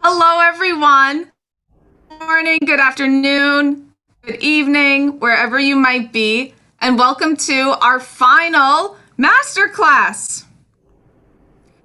Hello, everyone. Good morning, good afternoon, good evening, wherever you might be, and welcome to our final masterclass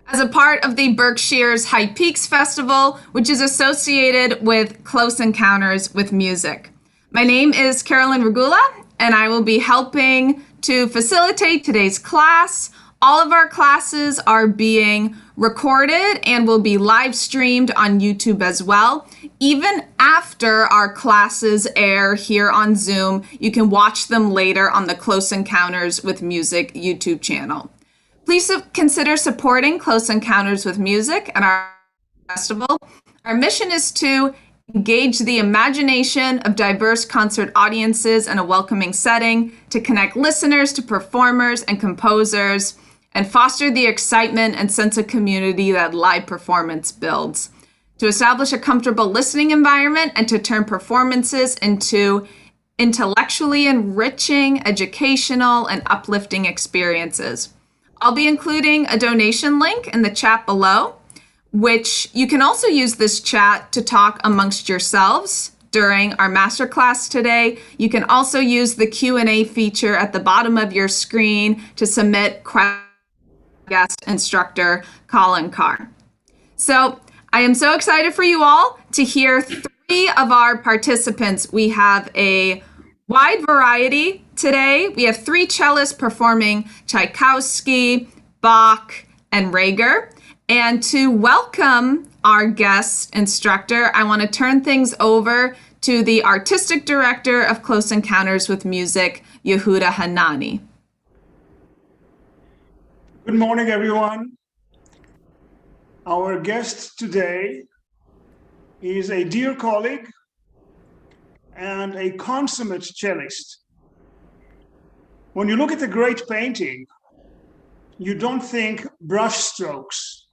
as a part of the Berkshire's High Peaks Festival, which is associated with Close Encounters with Music. My name is Carolyn Regula, and I will be helping to facilitate today's class. All of our classes are being recorded and will be live streamed on YouTube as well. Even after our classes air here on Zoom, you can watch them later on the Close Encounters with Music YouTube channel. Please consider supporting Close Encounters with Music and our festival. Our mission is to engage the imagination of diverse concert audiences in a welcoming setting, to connect listeners to performers and composers, and foster the excitement and sense of community that live performance builds, to establish a comfortable listening environment, and to turn performances into intellectually enriching, educational, and uplifting experiences. I'll be including a donation link in the chat below, which you can also use this chat to talk amongst yourselves during our masterclass today. You can also use the Q&A feature at the bottom of your screen to submit questions to guest instructor Colin Carr. So I am so excited for you all to hear three of our participants. We have a wide variety today. We have three cellists performing Tchaikovsky, Bach, and Reger. And to welcome our guest instructor, I want to turn things over to the Artistic Director of Close Encounters with Music, Yehuda Hanani. Good morning, everyone. Our guest today is a dear colleague and a consummate cellist. When you look at a great painting, you don't think brush strokes.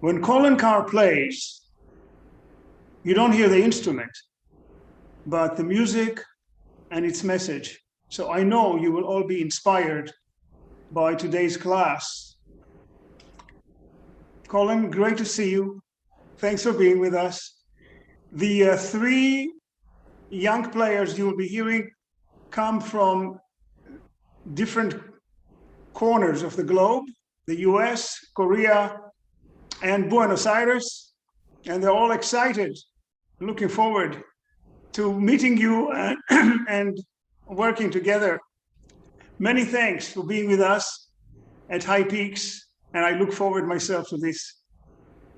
When Colin Carr plays, you don't hear the instrument, but the music and its message. So I know you will all be inspired by today's class. Colin, great to see you. Thanks for being with us. The three young players you will be hearing come from different corners of the globe, the US, Korea, and Buenos Aires, and they're all excited, looking forward to meeting you and working together. Many thanks for being with us at High Peaks, and I look forward myself to this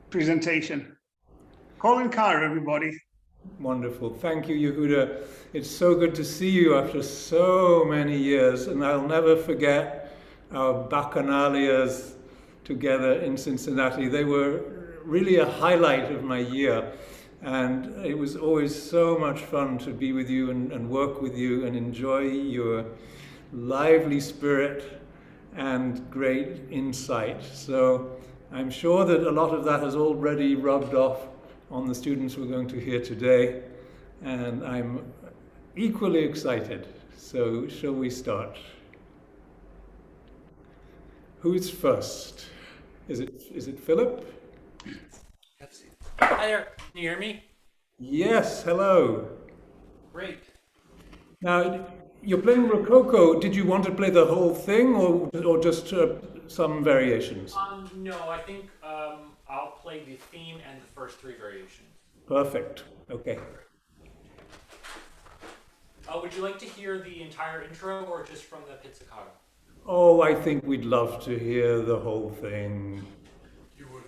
presentation. Colin Carr, everybody. Wonderful. Thank you, Yehuda. It's so good to see you after so many years, and I'll never forget our bacchanalias together in Cincinnati. They were really a highlight of my year, and it was always so much fun to be with you and work with you and enjoy your lively spirit and great insight. So I'm sure that a lot of that has already rubbed off on the students we're going to hear today, and I'm equally excited. So shall we start? Who's first? Is it Phillip? Hi there, can you hear me? Yes, hello. Great. Now, you're playing Rococo. Did you want to play the whole thing or just some variations? No, I think I'll play the theme and the first three variations. Perfect. Okay. Would you like to hear the entire intro or just from the pizzicato? Oh, I think we'd love to hear the whole thing. You would.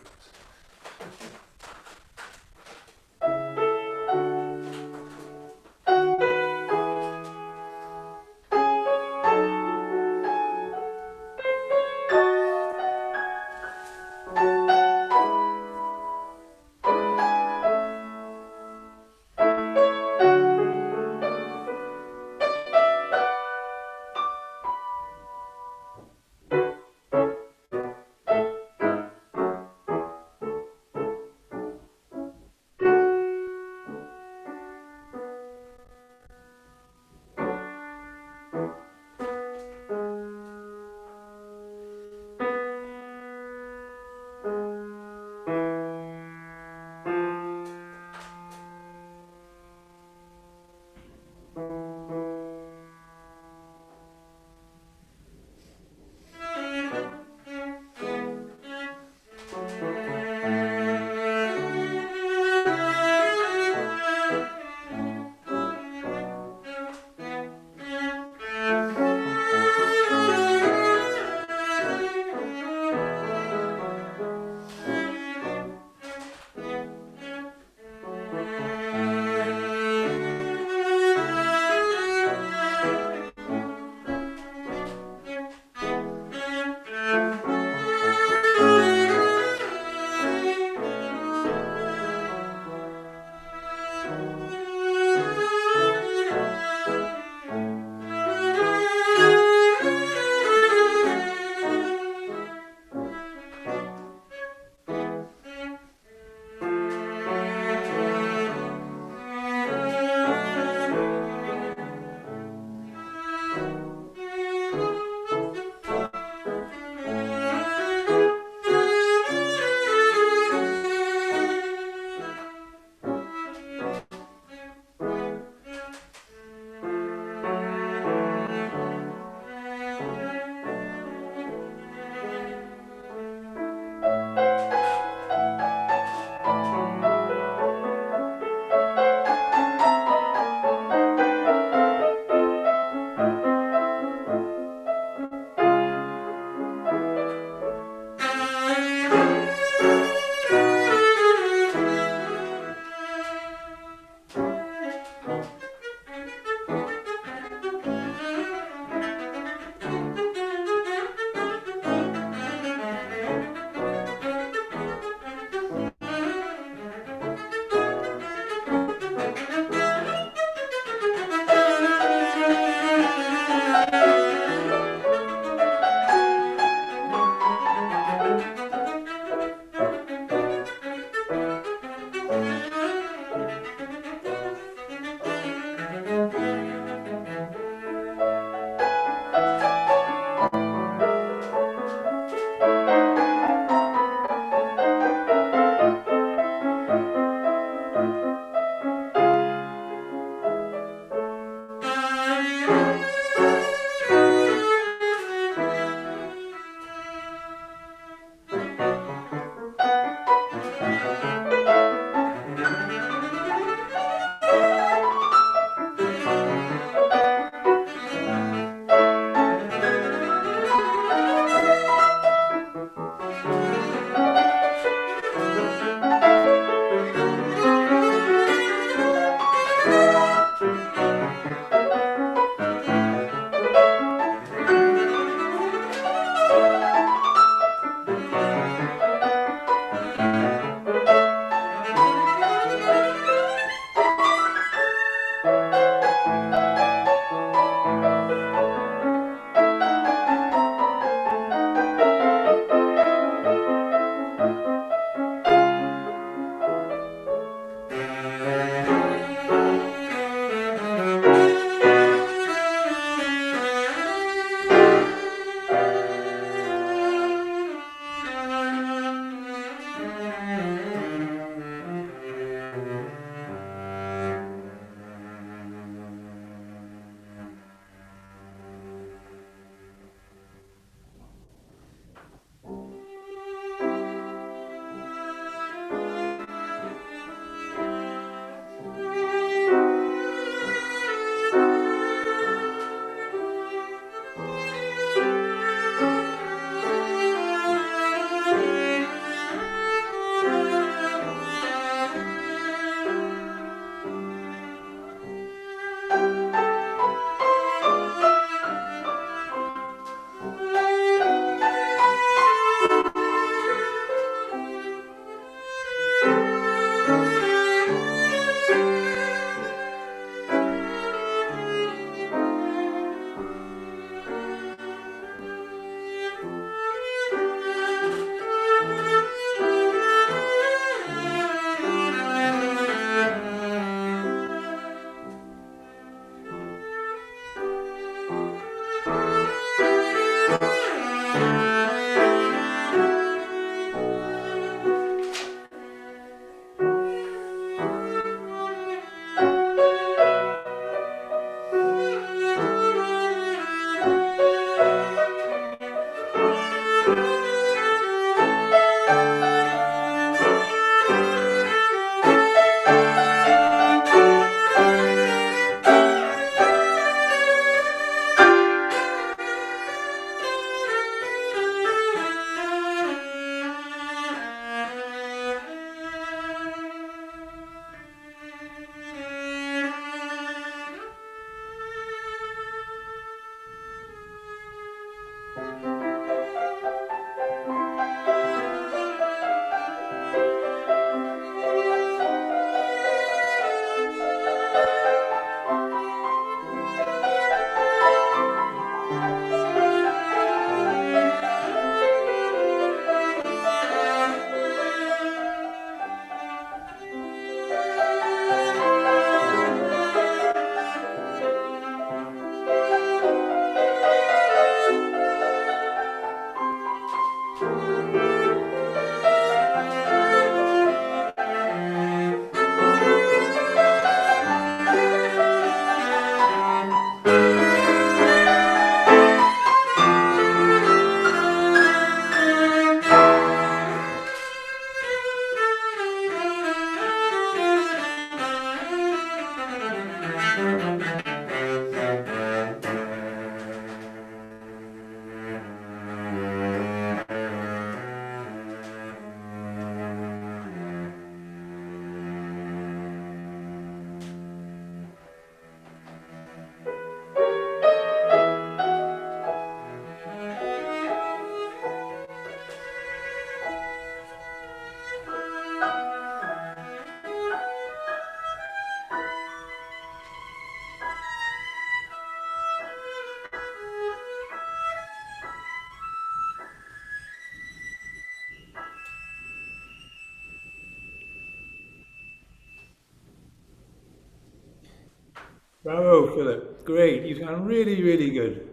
Bravo, Philip. Great. You sound really, really good.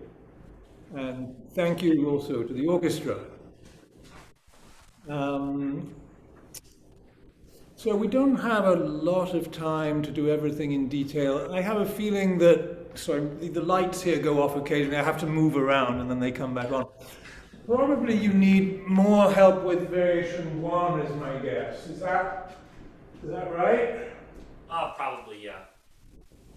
And thank you also to the orchestra. Um, so we don't have a lot of time to do everything in detail. I have a feeling that, sorry, the lights here go off occasionally. I have to move around and then they come back on. Probably you need more help with variation 1 is my guess. Is that right? Probably, yeah.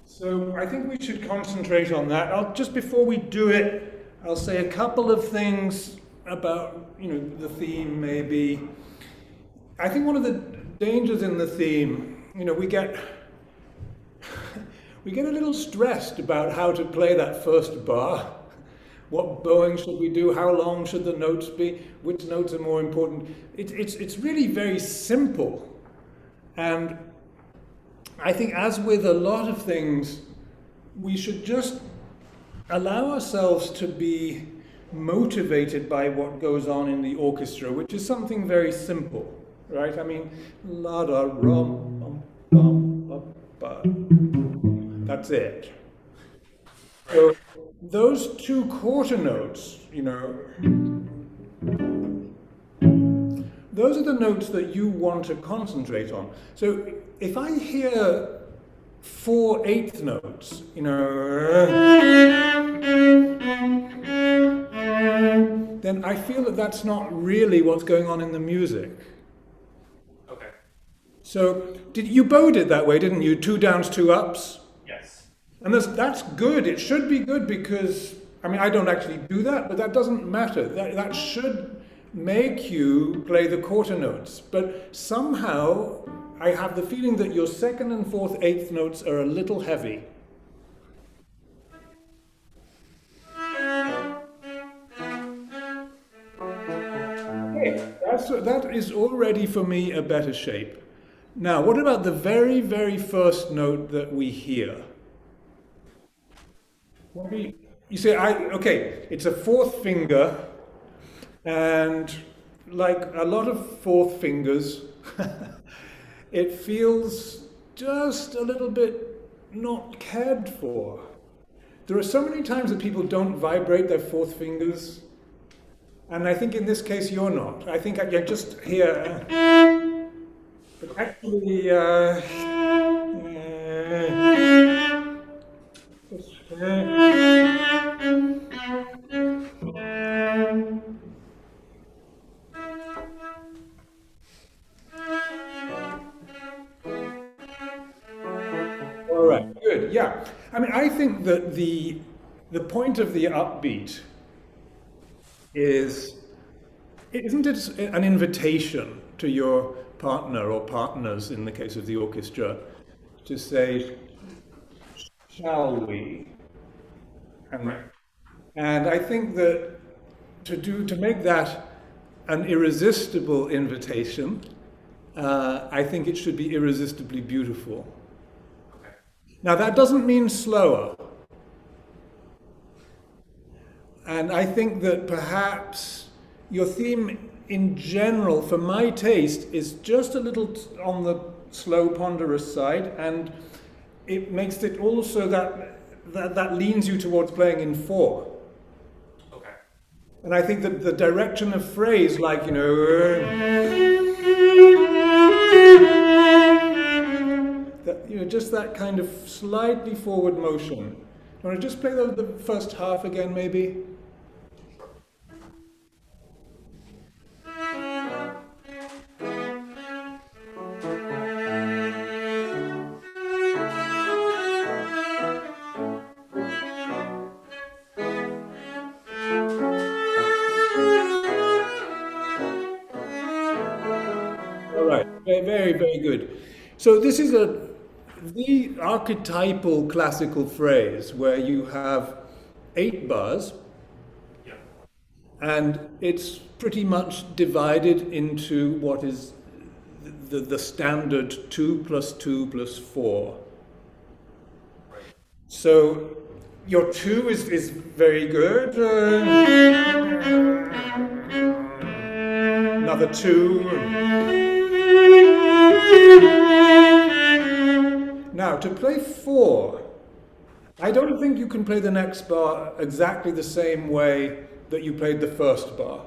So I think we should concentrate on that. Just before we do it, I'll say a couple of things about, the theme maybe. I think one of the dangers in the theme, we get a little stressed about how to play that first bar. What bowing should we do? How long should the notes be? Which notes are more important? It's really very simple. And I think, as with a lot of things, we should just allow ourselves to be motivated by what goes on in the orchestra, which is something very simple, right? I mean, la da rum, bum, bum, bum. That's it. So those two quarter notes, those are the notes that you want to concentrate on. So if I hear 4 eighth notes, then I feel that that's not really what's going on in the music. Okay. So you bowed it that way, didn't you? 2 downs, 2 ups? Yes. And that's good. It should be good because, I don't actually do that, but that doesn't matter. That should make you play the quarter notes. But somehow I have the feeling that your 2nd and 4th eighth notes are a little heavy. Okay, that is already for me a better shape. Now, what about the very, very first note that we hear? You say, okay, it's a 4th finger, and like a lot of 4th fingers, it feels just a little bit not cared for. There are so many times that people don't vibrate their 4th fingers, and I think in this case you're not. I think I just hear, but actually, all right, good, yeah. I think that the point of the upbeat isn't it an invitation to your partner or partners, in the case of the orchestra, to say, shall we? And I think that to make that an irresistible invitation, I think it should be irresistibly beautiful. Okay. Now that doesn't mean slower. And I think that perhaps your theme in general, for my taste, is just a little on the slow, ponderous side, and it makes it also that leans you towards playing in 4. Okay. And I think that the direction of phrase, like, just that kind of slightly forward motion. You want to just play the first half again, maybe? Very, very good. So this is the archetypal classical phrase where you have 8 bars, Yeah. and it's pretty much divided into what is the standard 2 plus 2 plus 4. Right. So your 2 is very good. Another 2. Now, to play 4, I don't think you can play the next bar exactly the same way that you played the first bar.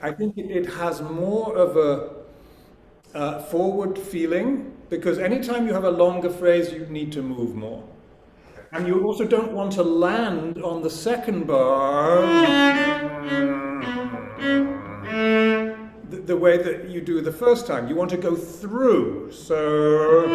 I think it has more of a forward feeling, because anytime you have a longer phrase, you need to move more. And you also don't want to land on the second bar the way that you do the first time. You want to go through. So.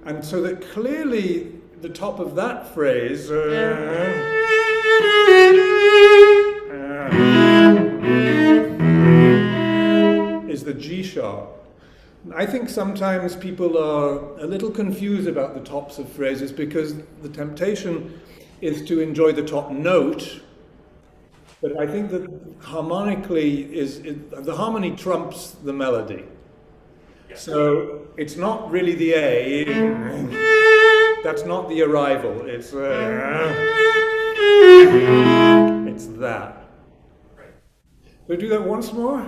And so that clearly the top of that phrase is the G sharp. I think sometimes people are a little confused about the tops of phrases because the temptation is to enjoy the top note, but I think that harmonically the harmony trumps the melody. So it's not really the A, that's not the arrival, it's that. So do that once more,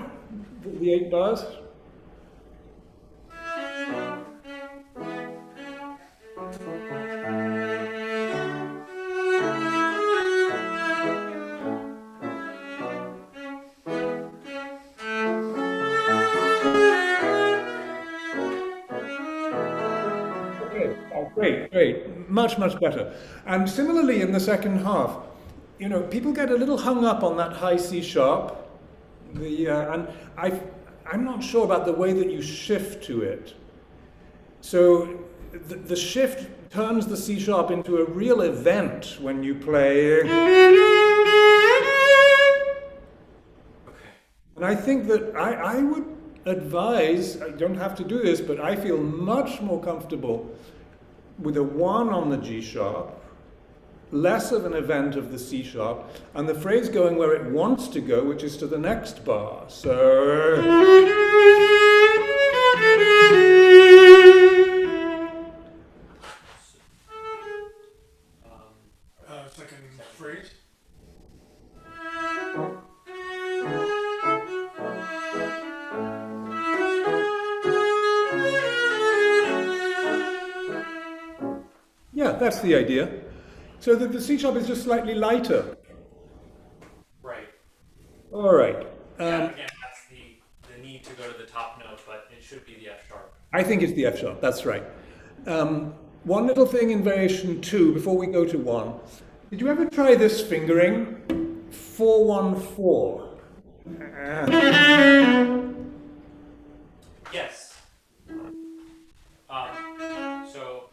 the 8 bars. Great, much better. And similarly in the second half, you know, people get a little hung up on that high C sharp, and I'm not sure about the way that you shift to it. So the shift turns the C sharp into a real event when you play. And I think that I would advise, I don't have to do this, but I feel much more comfortable with a 1 on the G sharp, less of an event of the C sharp, and the phrase going where it wants to go, which is to the next bar. So. Second phrase. Yeah, that's the idea. So that the C sharp is just slightly lighter. Right. All right. Yeah, again, that's the need to go to the top note, but it should be the F sharp. I think it's the F sharp, that's right. One little thing in variation 2, before we go to 1. Did you ever try this fingering? 4-1-4. Yes. So.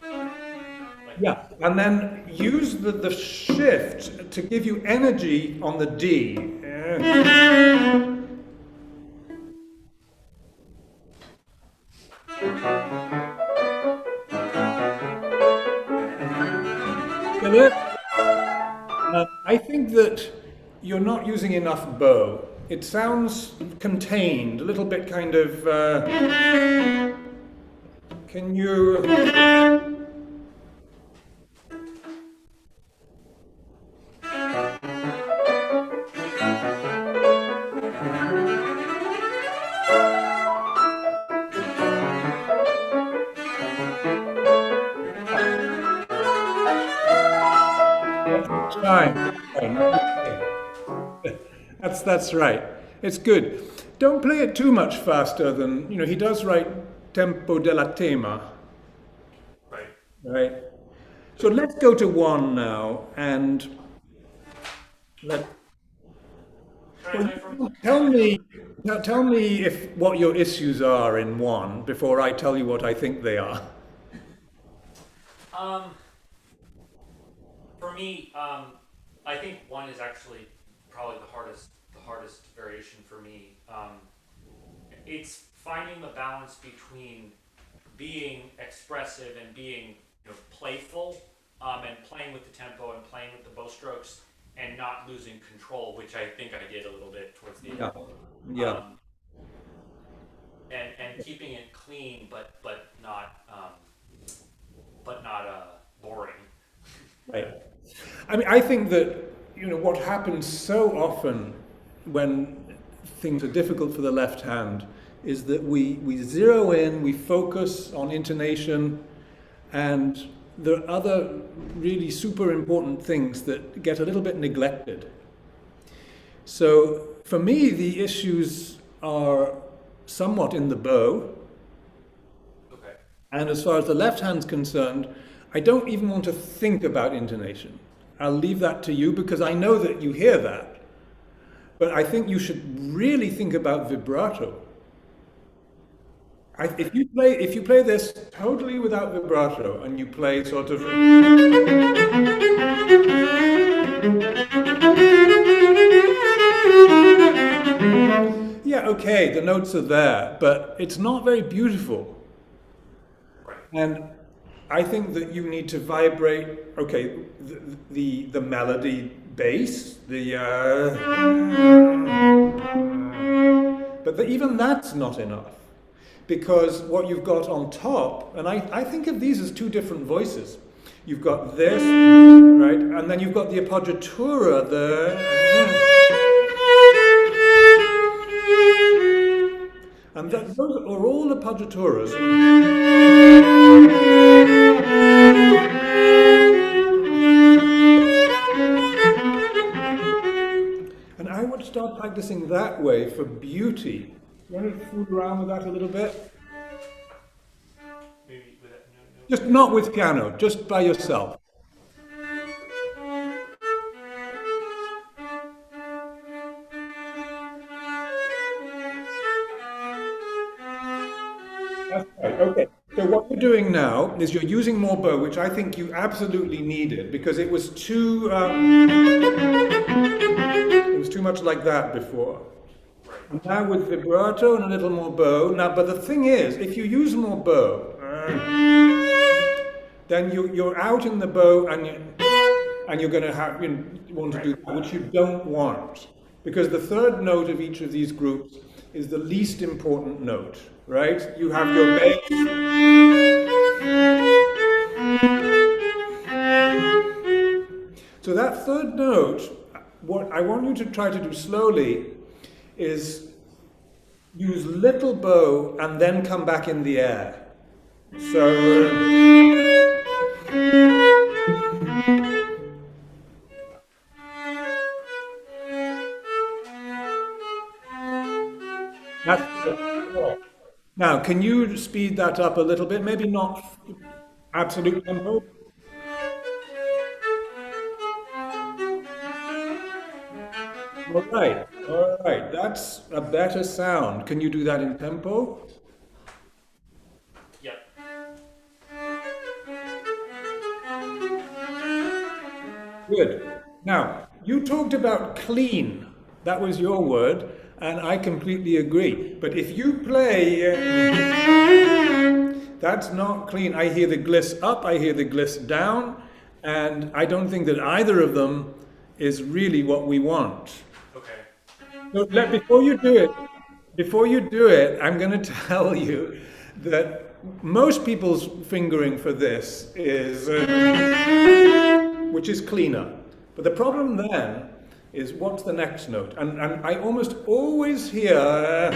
Yeah, and then use the shift to give you energy on the D. Phillip, I think that you're not using enough bow. It sounds contained, a little bit kind of. Can you? That's right. It's good. Don't play it too much faster than, you know, he does write tempo della tema. Right. Right. So let's go to 1 now and tell me if what your issues are in 1 before I tell you what I think they are. For me, I think 1 is actually probably the hardest variation for me. It's finding the balance between being expressive and being, you know, playful, and playing with the tempo and playing with the bow strokes and not losing control, which I think I did a little bit towards the end. Yeah. And keeping it clean, but not boring. Right. I mean, I think that, you know, what happens so often when things are difficult for the left hand is that we zero in, we focus on intonation, and there are other really super important things that get a little bit neglected. So for me, the issues are somewhat in the bow. Okay. And as far as the left hand's concerned, I don't even want to think about intonation. I'll leave that to you because I know that you hear that. But I think you should really think about vibrato. If you play this totally without vibrato and you play sort of... Yeah, okay, the notes are there, but it's not very beautiful. And I think that you need to vibrate, okay, the melody bass, but even that's not enough. Because what you've got on top, and I think of these as two different voices. You've got this, right, and then you've got the appoggiatura, and those are all appoggiaturas. And I would start practicing that way for beauty. You want to fool around with that a little bit? Maybe with that, no. Just not with piano, just by yourself. That's right, okay. So what you're doing now is you're using more bow, which I think you absolutely needed, because it was too much like that before. And now with vibrato and a little more bow. Now, but the thing is, if you use more bow, then you're out in the bow and you're going to want to do that, which you don't want. Because the third note of each of these groups is the least important note, right? You have your bass. So that third note, what I want you to try to do slowly is use little bow and then come back in the air. So now, can you speed that up a little bit? Maybe not absolute tempo. All right, that's a better sound. Can you do that in tempo? Yep. Good. Now, you talked about clean. That was your word, and I completely agree. But if you play, that's not clean. I hear the gliss up, I hear the gliss down, and I don't think that either of them is really what we want. So before you do it, I'm going to tell you that most people's fingering for this is, which is cleaner. But the problem then is what's the next note? And I almost always hear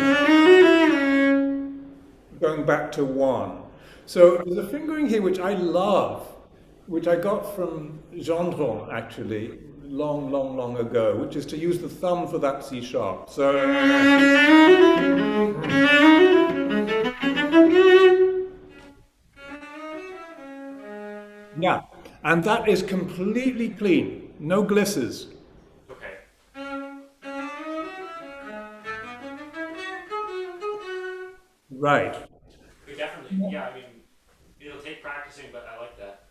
going back to one. So there's a fingering here which I love, which I got from Gendron actually, long ago, which is to use the thumb for that C sharp. So yeah, and that is completely clean, no glisses. Okay. Right. Definitely, yeah, I mean, it'll take practicing, but I like that.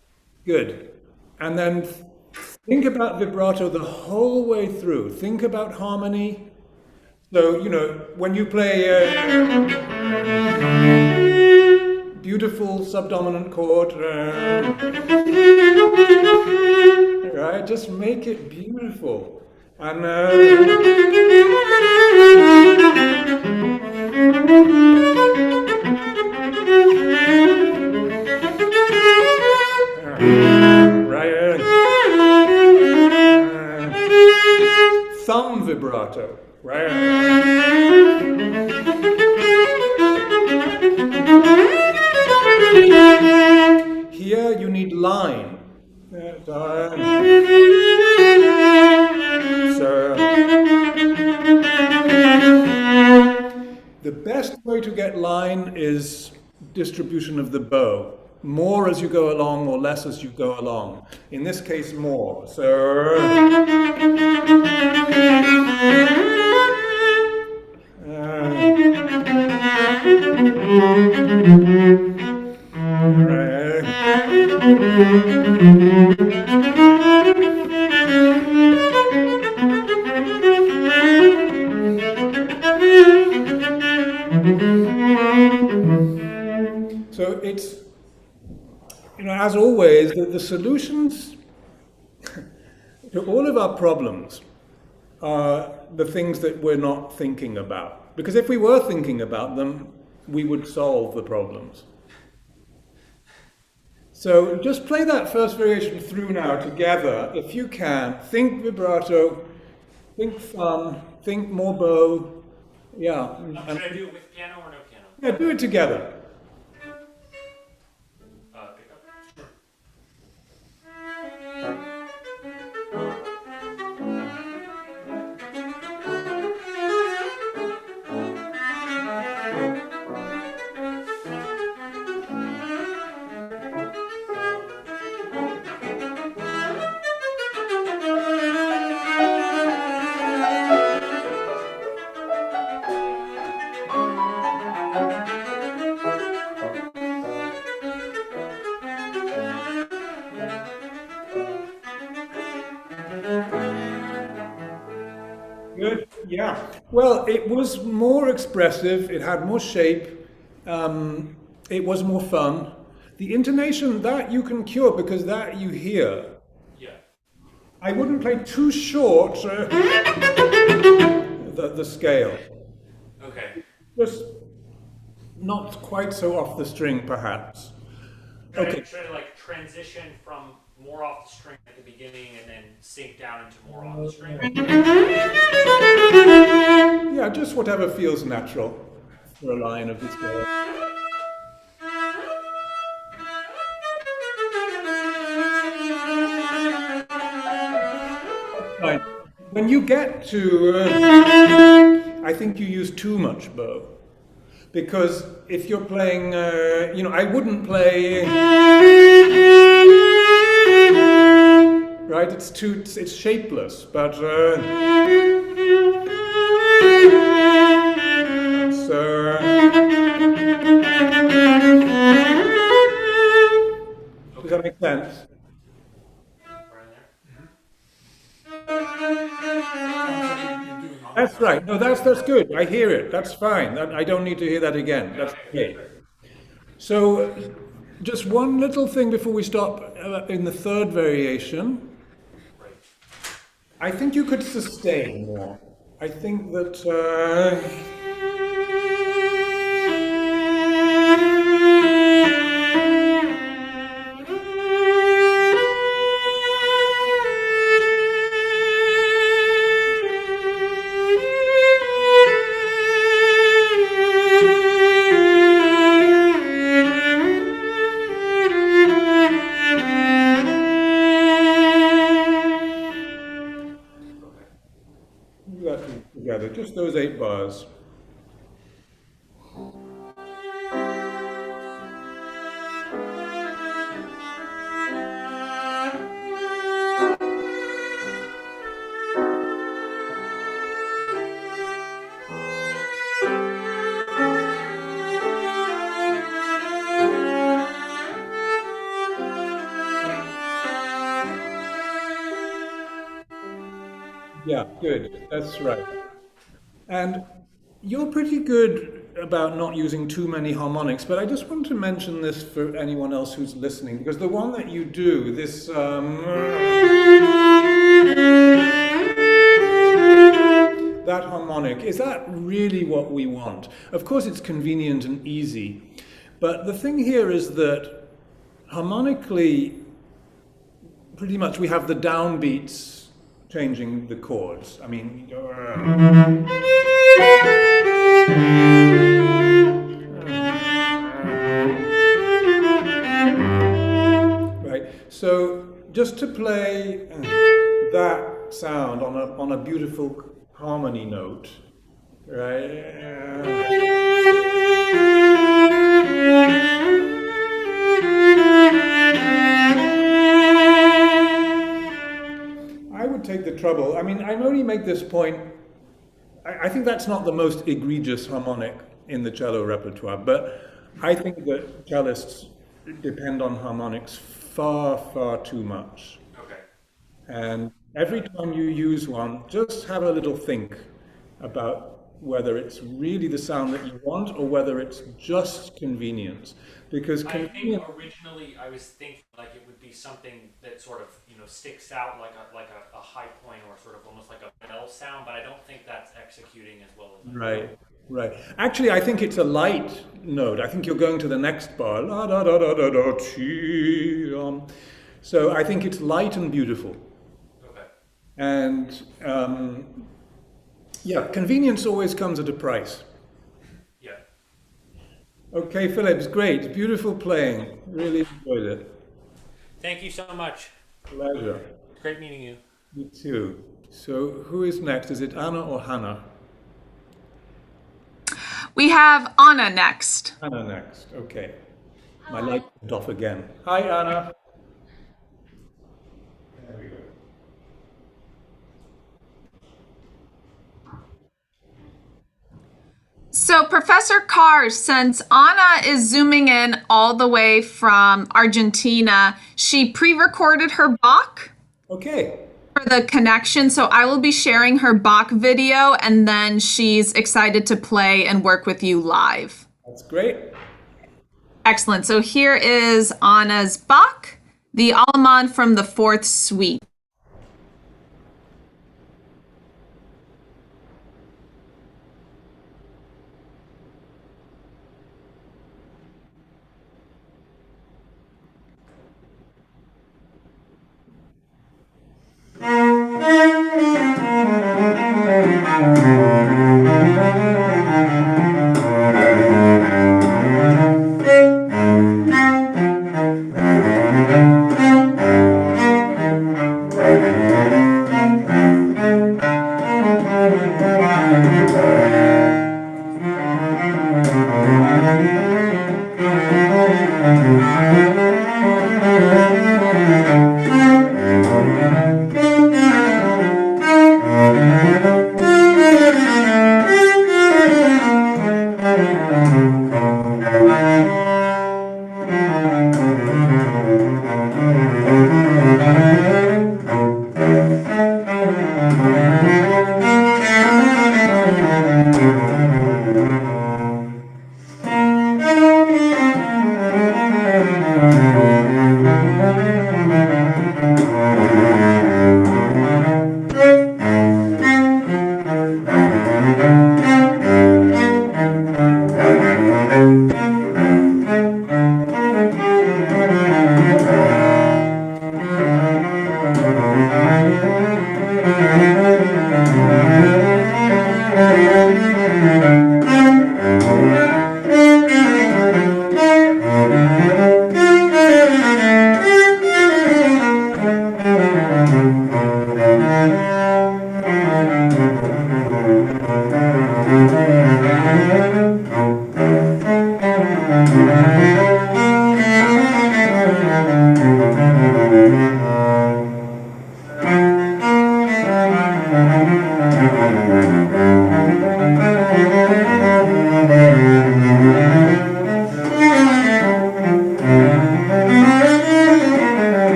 Good. And then think about vibrato the whole way through. Think about harmony. So, when you play a beautiful subdominant chord, right, just make it beautiful. And thumb vibrato, right? Here you need line. So, the best way to get line is distribution of the bow. More as you go along or less as you go along. In this case, more. So, so it's, as always, the solutions to all of our problems are the things that we're not thinking about. Because if we were thinking about them, we would solve the problems. So just play that first variation through now together, if you can. Think vibrato, think thumb, think more bow. Yeah. Should I do it with piano or no piano? Yeah, do it together. Pick up. Good, yeah. Well, it was more expressive, it had more shape, it was more fun. The intonation, that you can cure because that you hear. Yeah. I wouldn't play too short the scale. Okay. Just not quite so off the string, perhaps. Okay. Try to like transition from more off the string at the beginning and then sink down into more off the string. Yeah, just whatever feels natural for a line of this scale. Right. When you get to, I think you use too much bow. Because if you're playing, I wouldn't play, right? It's shapeless, but, does that make sense? That's right. No, that's good. I hear it. That's fine. I don't need to hear that again. That's okay. So, just one little thing before we stop in the third variation. I think you could sustain more. I think that. Together, just those 8 bars. Yeah, good. That's right. And you're pretty good about not using too many harmonics, but I just want to mention this for anyone else who's listening, because the one that you do, this that harmonic, is that really what we want? Of course it's convenient and easy, but the thing here is that harmonically, pretty much we have the downbeats changing the chords. I mean, So just to play that sound on a beautiful harmony note, right? I would take the trouble. I mean, I only make this point. I think that's not the most egregious harmonic in the cello repertoire, but I think that cellists depend on harmonics far, far too much. Okay. And every time you use one, just have a little think about whether it's really the sound that you want or whether it's just convenience. Because I think originally I was thinking like it would be something that sort of, you know, sticks out like a high point or sort of almost like a bell sound, but I don't think that's executing as well as Right, right. Actually, I think it's a light note. I think you're going to the next bar. La da da da da da chi. So I think it's light and beautiful. Okay. And yeah, convenience always comes at a price. Yeah. Okay, Phillip, it's great. Beautiful playing. Really enjoyed it. Thank you so much. Pleasure. Great meeting you. You too. So who is next? Is it Anna or Hannah? We have Anna next. Anna next. Okay. My light went off again. Hi, Anna. There we go. So Professor Carr, since Anna is zooming in all the way from Argentina, she pre-recorded her Bach Okay. for the connection. So I will be sharing her Bach video, and then she's excited to play and work with you live. That's great. Excellent. So here is Anna's Bach, the Allemande from the Fourth Suite.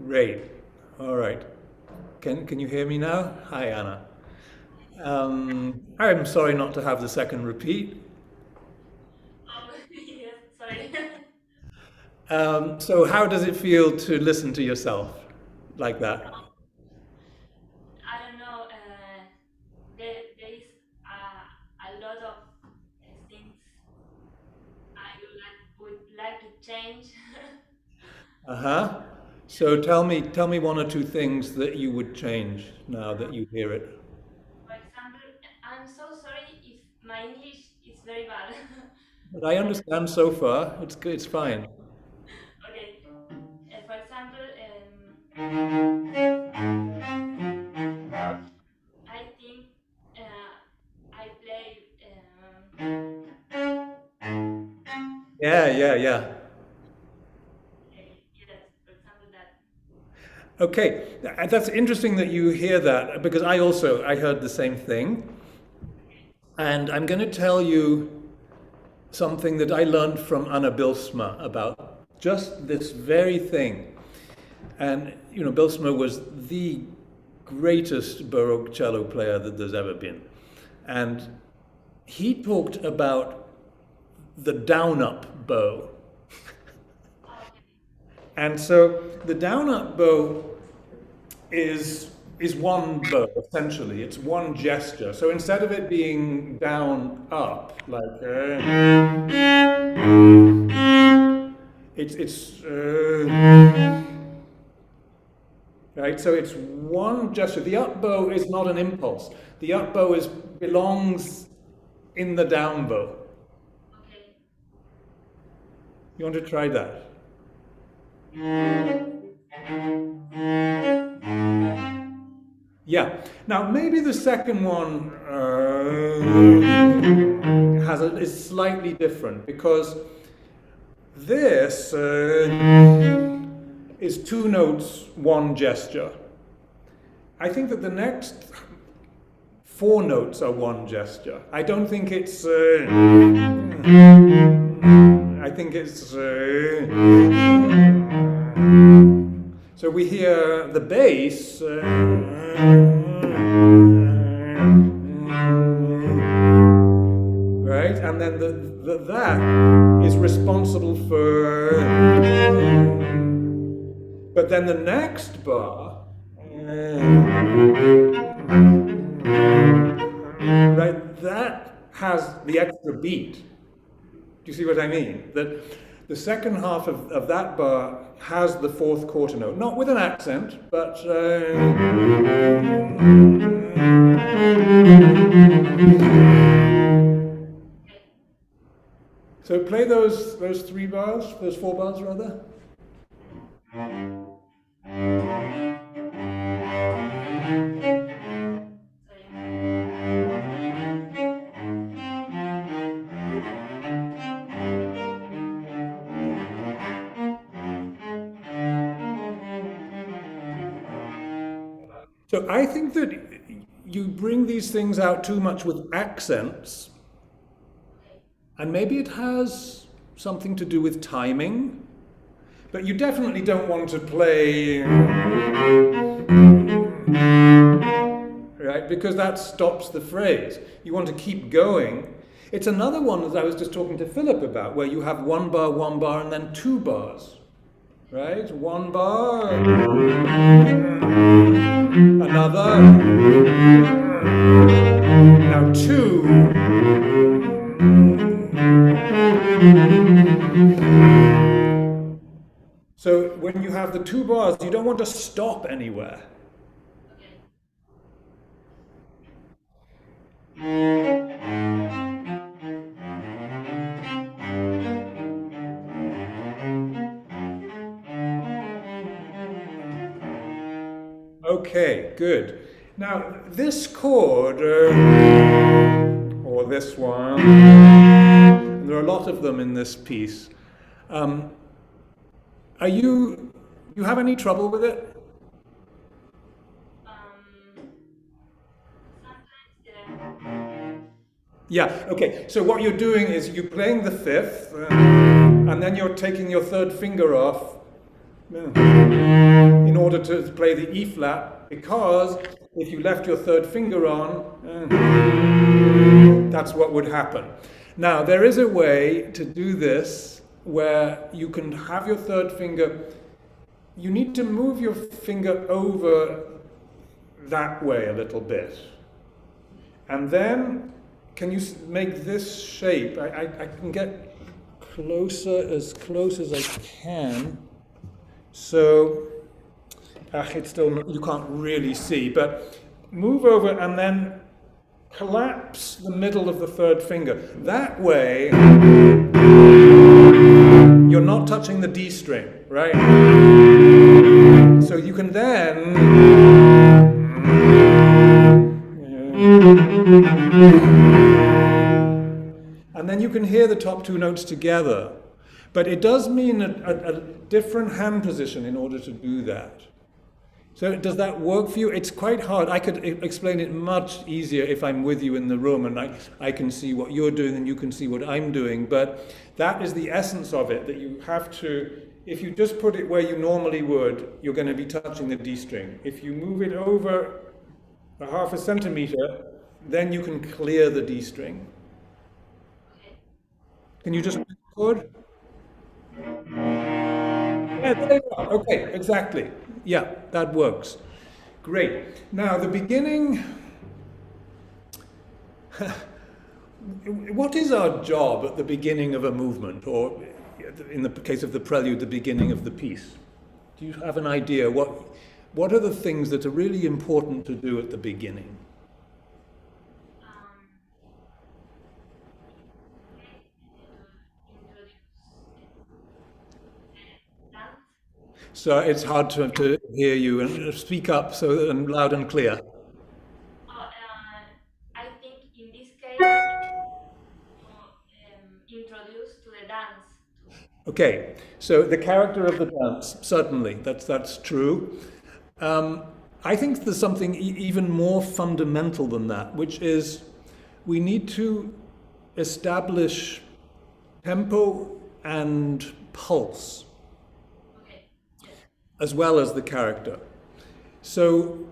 Great. All right. Can you hear me now? Hi, Anna. I'm sorry not to have the second repeat. Yes, sorry. So how does it feel to listen to yourself like that? I don't know. There is a lot of things would like to change. Uh-huh. So tell me one or two things that you would change now that you hear it. For example, I'm so sorry if my English is very bad. But I understand so far. It's good. It's fine. Okay. For example, I think I play. Yeah. Yes, for example, that. Okay, that's interesting that you hear that because I heard the same thing. And I'm going to tell you something that I learned from Anna Bilsma about just this very thing. And, Bilsma was the greatest Baroque cello player that there's ever been. And he talked about the down-up bow. And so the down-up bow is one bow, essentially. It's one gesture. So instead of it being down up, like it's right. So it's one gesture. The up bow is not an impulse. The up bow belongs in the down bow. Okay. You want to try that? Yeah. Now maybe the second one is slightly different because this is two notes, one gesture. I think that the next four notes are one gesture. I don't think it's. I think it's. So we hear the bass. Right, and then that is responsible for. But then the next bar, right, that has the extra beat. Do you see what I mean? That the second half of that bar has the fourth quarter note, not with an accent, but. So play those four bars rather. So I think that you bring these things out too much with accents, and maybe it has something to do with timing, but you definitely don't want to play, right, because that stops the phrase. You want to keep going. It's another one that I was just talking to Phillip about, where you have one bar, and then two bars, right? One bar, another, now two, so when you have the two bars, you don't want to stop anywhere. Okay, good. Now, this chord, or this one, there are a lot of them in this piece. You have any trouble with it? Yeah, okay. So what you're doing is you're playing the fifth, and then you're taking your third finger off in order to play the E flat, because if you left your third finger on, that's what would happen. Now, there is a way to do this where you can have your third finger, you need to move your finger over that way a little bit. And then, can you make this shape? I can get as close as I can. So, it's still, you can't really see, but move over and then collapse the middle of the third finger. That way, you're not touching the D string, right? So you can then, and then you can hear the top two notes together. But it does mean a different hand position in order to do that. So does that work for you? It's quite hard. I could explain it much easier if I'm with you in the room and I can see what you're doing and you can see what I'm doing. But that is the essence of it, that you have to, if you just put it where you normally would, you're going to be touching the D string. If you move it over a half a centimeter, then you can clear the D string. Can you just record? Yeah, there you are. Okay, exactly. Yeah, that works. Great. Now, the beginning. What is our job at the beginning of a movement, or in the case of the prelude, the beginning of the piece? Do you have an idea? What are the things that are really important to do at the beginning? So it's hard to hear you, and speak up and loud and clear. I think in this case, introduce to the dance. Okay, so the character of the dance, certainly, that's true. I think there's something even more fundamental than that, which is we need to establish tempo and pulse, as well as the character. So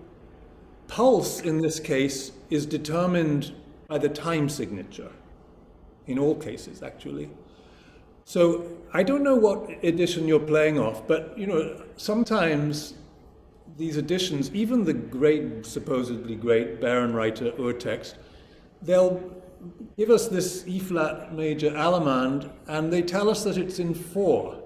pulse in this case is determined by the time signature, in all cases actually. So I don't know what edition you're playing off, but sometimes these editions, even the great, supposedly great Bärenreiter urtext, they'll give us this E flat major Allemande and they tell us that it's in 4,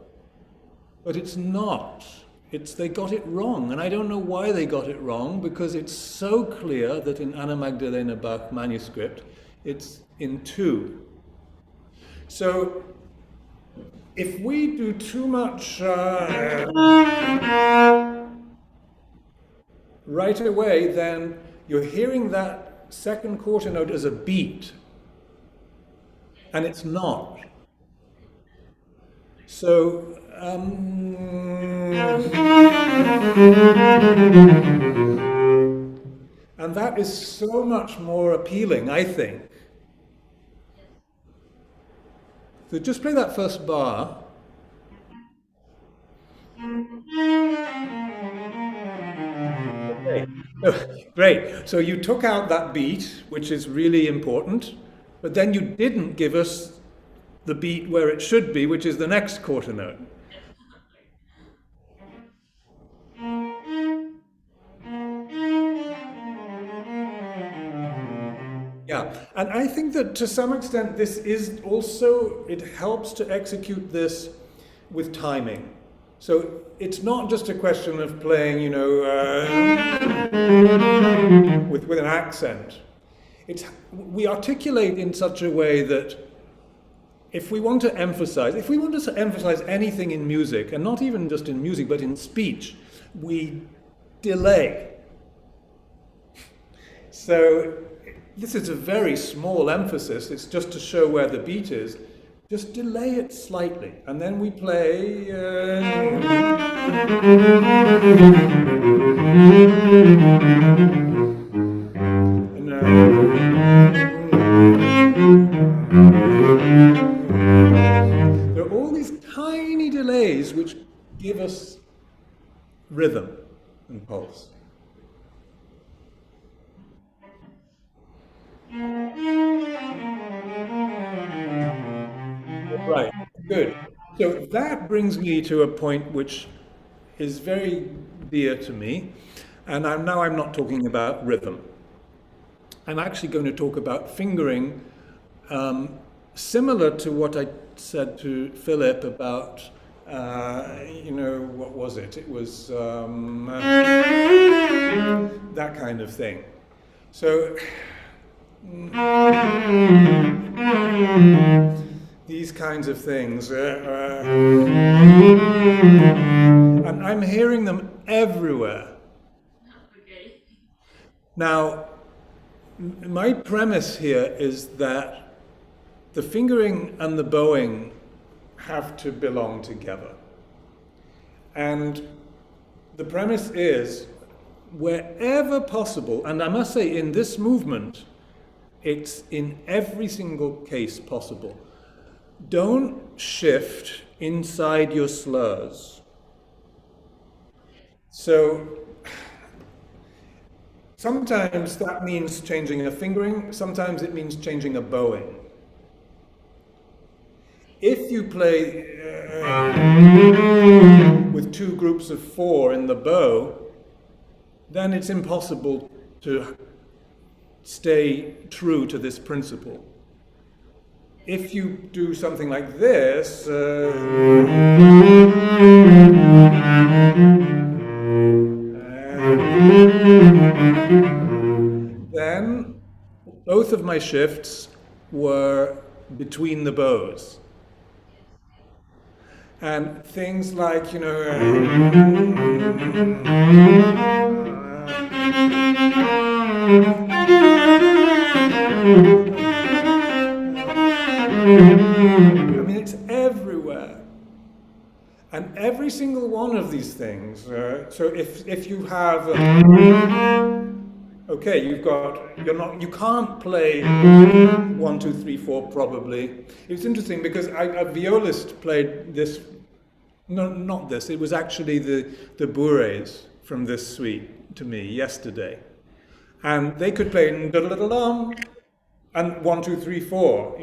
but it's not. They got it wrong, and I don't know why they got it wrong, because it's so clear that in Anna Magdalena Bach manuscript, it's in 2. So if we do too much right away, then you're hearing that second quarter note as a beat, and it's not. So and that is so much more appealing, I think. So just play that first bar. Okay. Great. So you took out that beat, which is really important, but then you didn't give us the beat where it should be, which is the next quarter note. Yeah, and I think that to some extent this is also, it helps to execute this with timing. So it's not just a question of playing, with an accent. We articulate in such a way that if we want to emphasize anything in music, and not even just in music, but in speech, we delay. So this is a very small emphasis. It's just to show where the beat is. Just delay it slightly, and then we play. rhythm and pulse. Right, good. So that brings me to a point which is very dear to me, and now I'm not talking about rhythm. I'm actually going to talk about fingering, similar to what I said to Phillip about, what was it? It was that kind of thing. So these kinds of things, and I'm hearing them everywhere. Okay. Now, my premise here is that the fingering and the bowing have to belong together. And the premise is, wherever possible, and I must say in this movement, it's in every single case possible, don't shift inside your slurs. So sometimes that means changing a fingering, sometimes it means changing a bowing. If you play with two groups of 4 in the bow, then it's impossible to stay true to this principle. If you do something like this, then both of my shifts were between the bows. And things like, it's everywhere. And every single one of these things, so if you have, okay, you can't play 1, 2, 3, 4 probably. It's interesting because a violist played this, no, not this, it was actually the bourrées from this suite to me yesterday. And they could play da-da-da-dum and 1, 2, 3, 4,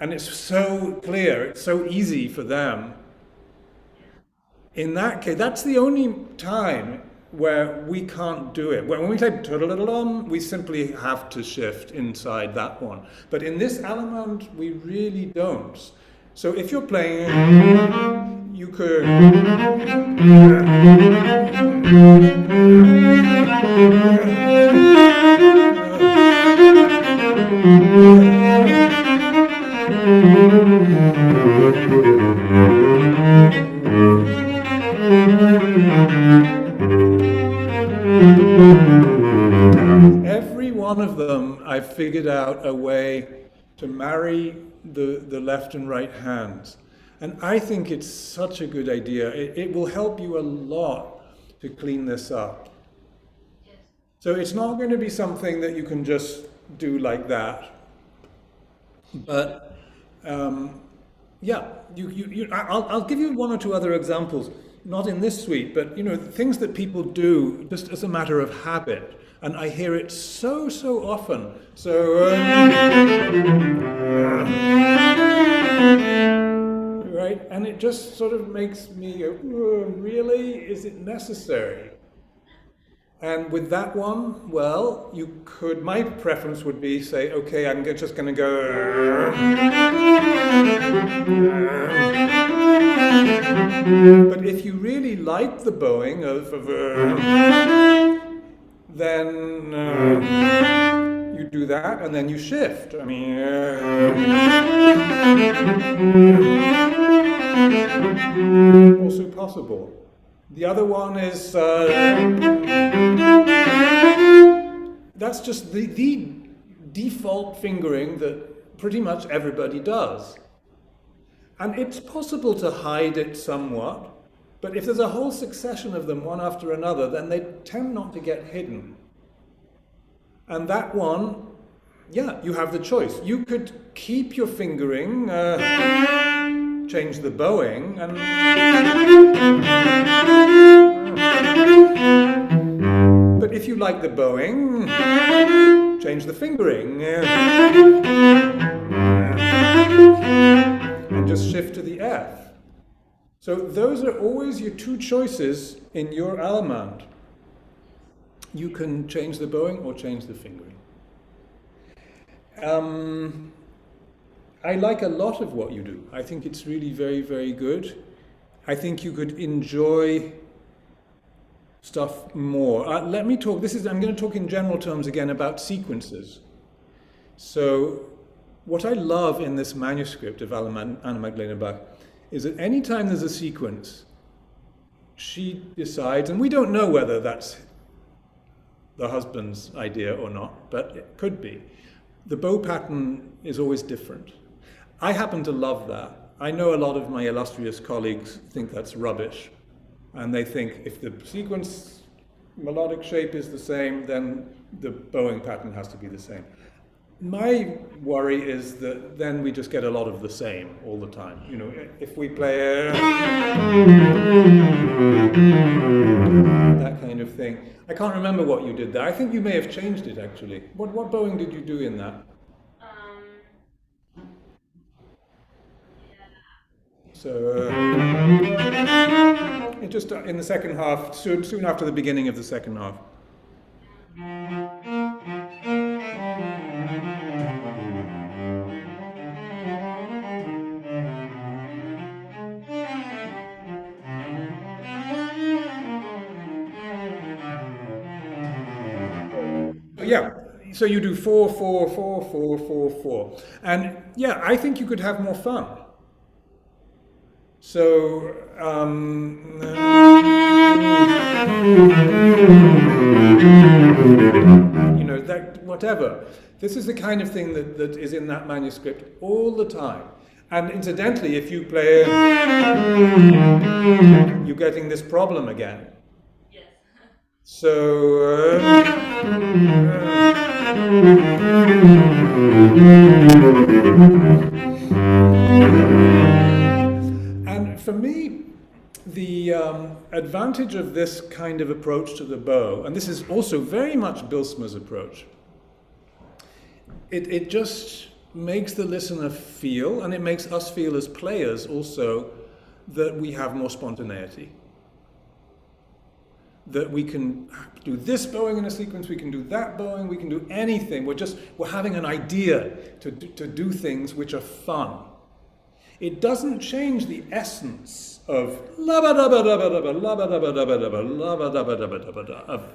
and it's so clear, it's so easy for them. In that case, that's the only time where we can't do it. When we play da-da-da-dum, we simply have to shift inside that one. But in this element, we really don't. So if you're playing, you could. Every one of them, I figured out a way to marry the left and right hands. And I think it's such a good idea. It will help you a lot to clean this up. Yes. So it's not going to be something that you can just do like that. But I'll give you 1 or 2 other examples. Not in this suite, but things that people do just as a matter of habit, and I hear it so often. So right, and it just sort of makes me go, really? Is it necessary? And with that one, well, you could. My preference would be say, okay, I'm just going to go. But if you really like the bowing of then you do that, and then you shift. I mean, also possible. The other one is that's just the default fingering that pretty much everybody does. And it's possible to hide it somewhat, but if there's a whole succession of them, one after another, then they tend not to get hidden. And that one, yeah, you have the choice. You could keep your fingering, change the bowing, and But if you like the bowing, change the fingering. And just shift to the F. So those are always your two choices in your Allemande. You can change the bowing or change the fingering. I like a lot of what you do. I think it's really very, very good. I think you could enjoy stuff more. Let me talk, I'm going to talk in general terms again about sequences. So what I love in this manuscript of Anna Magdalena Bach is that any time there's a sequence, she decides, and we don't know whether that's the husband's idea or not, but it could be. The bow pattern is always different. I happen to love that. I know a lot of my illustrious colleagues think that's rubbish, and they think if the sequence melodic shape is the same, then the bowing pattern has to be the same. My worry is that then we just get a lot of the same all the time. You know, if we play that kind of thing. I can't remember what you did there. I think you may have changed it actually. What bowing did you do in that? So it just in the second half, soon after the beginning of the second half. Yeah, so you do 4, 4, 4, 4, 4, 4. And yeah, I think you could have more fun. So, you know, that whatever. This is the kind of thing that is in that manuscript all the time. And incidentally, if you play, you're getting this problem again. Yes. So, and for me, the advantage of this kind of approach to the bow, and this is also very much Bilsma's approach, it just makes the listener feel, and it makes us feel as players also, that we have more spontaneity. That we can do this bowing in a sequence, we can do that bowing, we can do anything. We're having an idea to do things which are fun. It doesn't change the essence of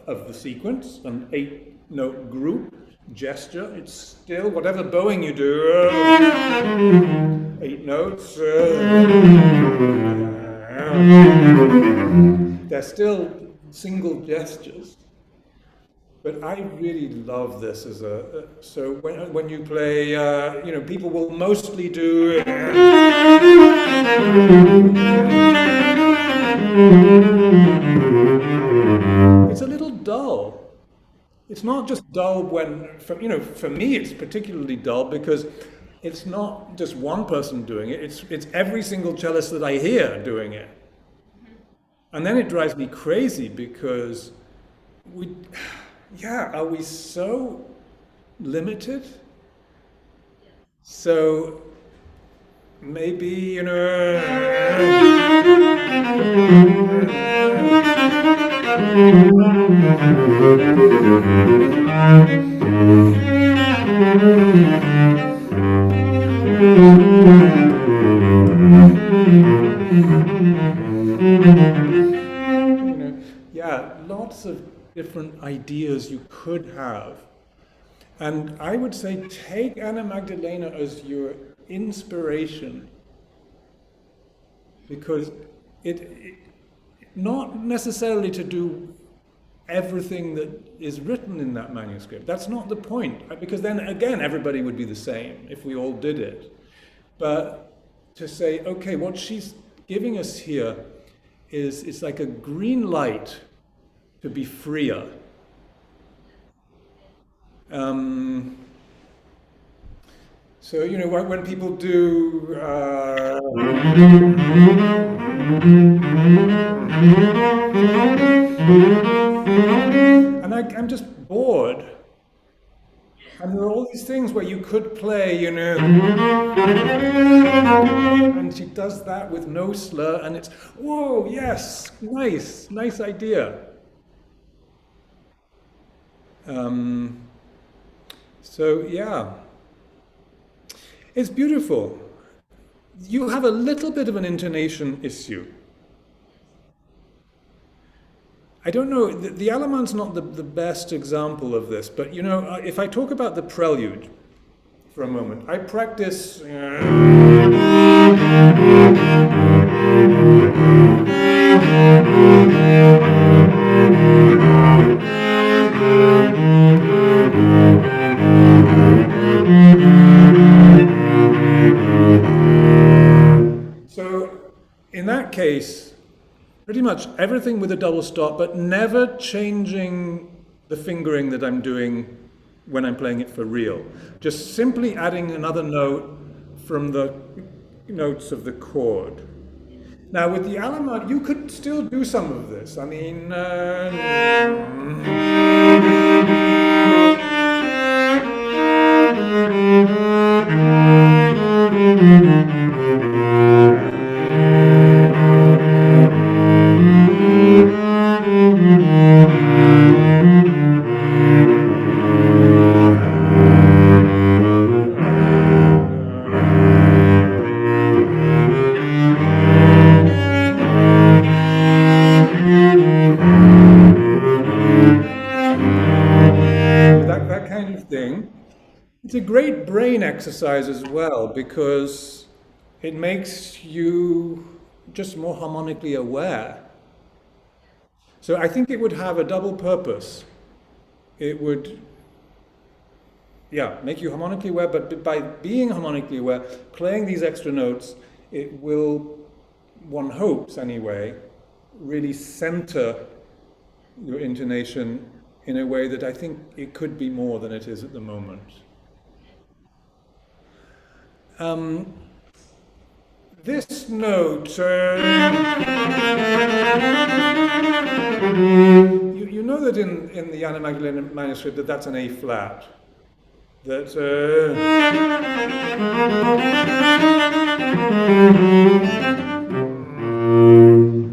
of the sequence, an 8-note group gesture. It's still whatever bowing you do, 8 notes. They're still single gestures, but I really love this as so when you play, you know, people will mostly do it's a little dull. It's not just dull you know, for me it's particularly dull because it's not just one person doing it, it's every single cellist that I hear doing it. And then it drives me crazy because are we so limited? So maybe, you know, lots of different ideas you could have. And I would say take Anna Magdalena as your inspiration, because it not necessarily to do everything that is written in that manuscript. That's not the point, because then again everybody would be the same if we all did it. But to say, okay, what she's giving us here is it's like a green light to be freer. So, you know, when people do And I'm just bored. And there are all these things where you could play, you know, and she does that with no slur, and it's, whoa, yes, nice idea. So yeah, it's beautiful. You have a little bit of an intonation issue. I don't know, the Alemann's not the best example of this, but you know, if I talk about the prelude for a moment, I practice. So, in that case, pretty much everything with a double stop, but never changing the fingering that I'm doing when I'm playing it for real. Just simply adding another note from the notes of the chord. Now with the Alemann, you could still do some of this. I mean, that kind of thing. It's a great brain exercise as well because it makes you just more harmonically aware. So I think it would have a double purpose. It would, yeah, make you harmonically aware, but by being harmonically aware, playing these extra notes, it will, one hopes anyway, really center your intonation in a way that I think it could be more than it is at the moment. This note, you know that in the Anna Magdalena manuscript that that's an A flat. That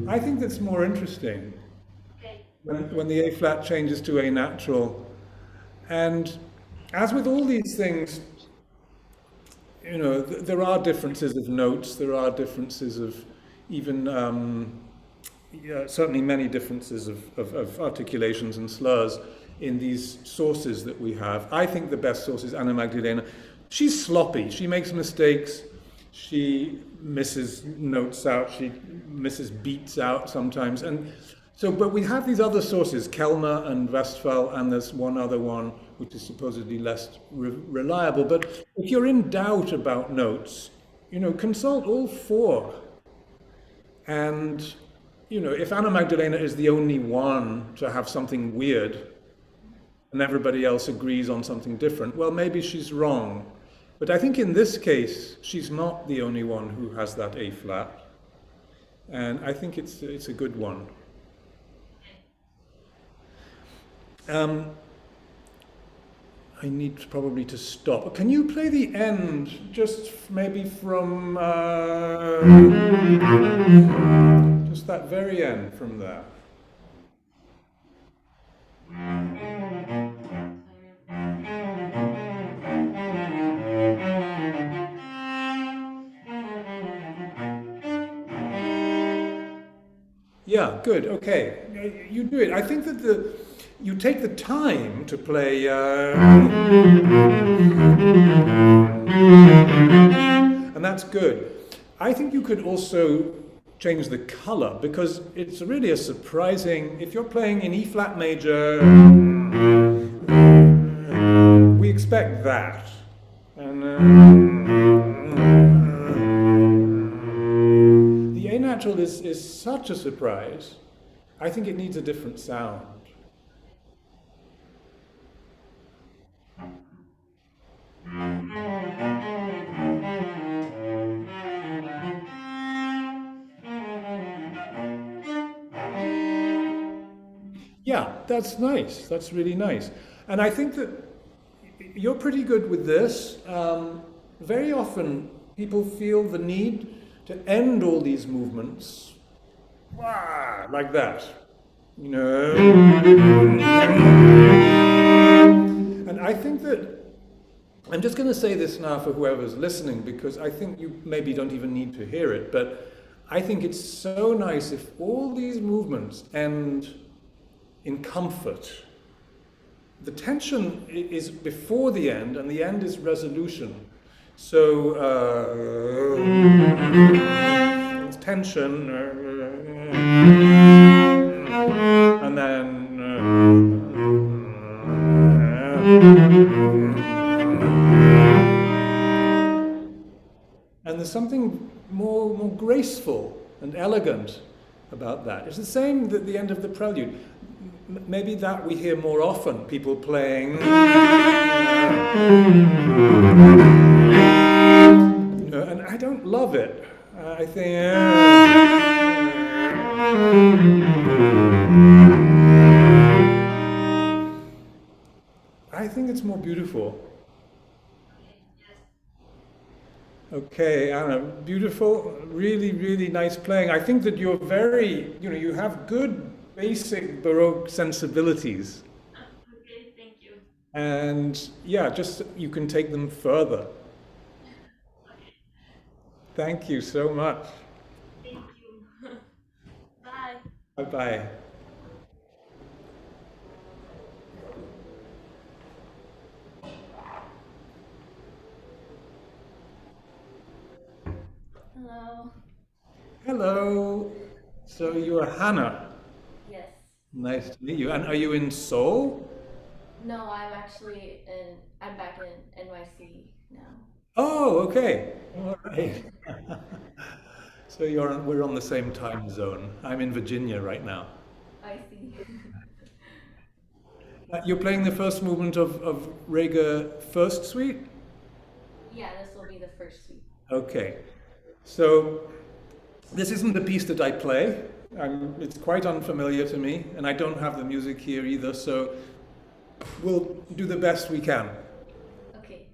I think that's more interesting when the A flat changes to A natural. And as with all these things, you know, there are differences of notes, there are differences of even, certainly many differences of articulations and slurs in these sources that we have. I think the best source is Anna Magdalena. She's sloppy, she makes mistakes, she misses notes out, she misses beats out sometimes. And so, but we have these other sources, Kellner and Westphal, and there's one other one which is supposedly less reliable. But if you're in doubt about notes, you know, consult all four. And, you know, if Anna Magdalena is the only one to have something weird, and everybody else agrees on something different, well, maybe she's wrong. But I think in this case, she's not the only one who has that A flat. And I think it's a good one. I need probably to stop. Can you play the end, just maybe from, just that very end from there? Yeah, good, okay. You do it. I think that you take the time to play, and that's good. I think you could also change the color, because it's really a surprising, if you're playing in E flat major, we expect that. And the A natural is such a surprise. I think it needs a different sound. Yeah, that's nice. That's really nice. And I think that you're pretty good with this. Very often people feel the need to end all these movements like that. You know. And I think that, I'm just going to say this now for whoever's listening, because I think you maybe don't even need to hear it, but I think it's so nice if all these movements end in comfort. The tension is before the end, and the end is resolution. So, it's tension, and then, and there's something more graceful and elegant about that. It's the same at the end of the prelude. Maybe that we hear more often, people playing. And I don't love it. I think. I think it's more beautiful. Okay, Anna, beautiful, really, really nice playing. I think that you're very, you have good basic Baroque sensibilities. Okay, thank you. And yeah, just you can take them further. Okay, Thank you so much. thank you. Bye. Bye-bye. Hello. Hello. So you are Hannah. Yes. Nice to meet you. And are you in Seoul? No, I'm back in NYC now. Oh, okay. All right. So we're on the same time zone. I'm in Virginia right now. I see. You're playing the first movement of Rega First Suite? Yeah, this will be the first suite. Okay. So this isn't the piece that I play. It's quite unfamiliar to me, and I don't have the music here either, so we'll do the best we can. Okay.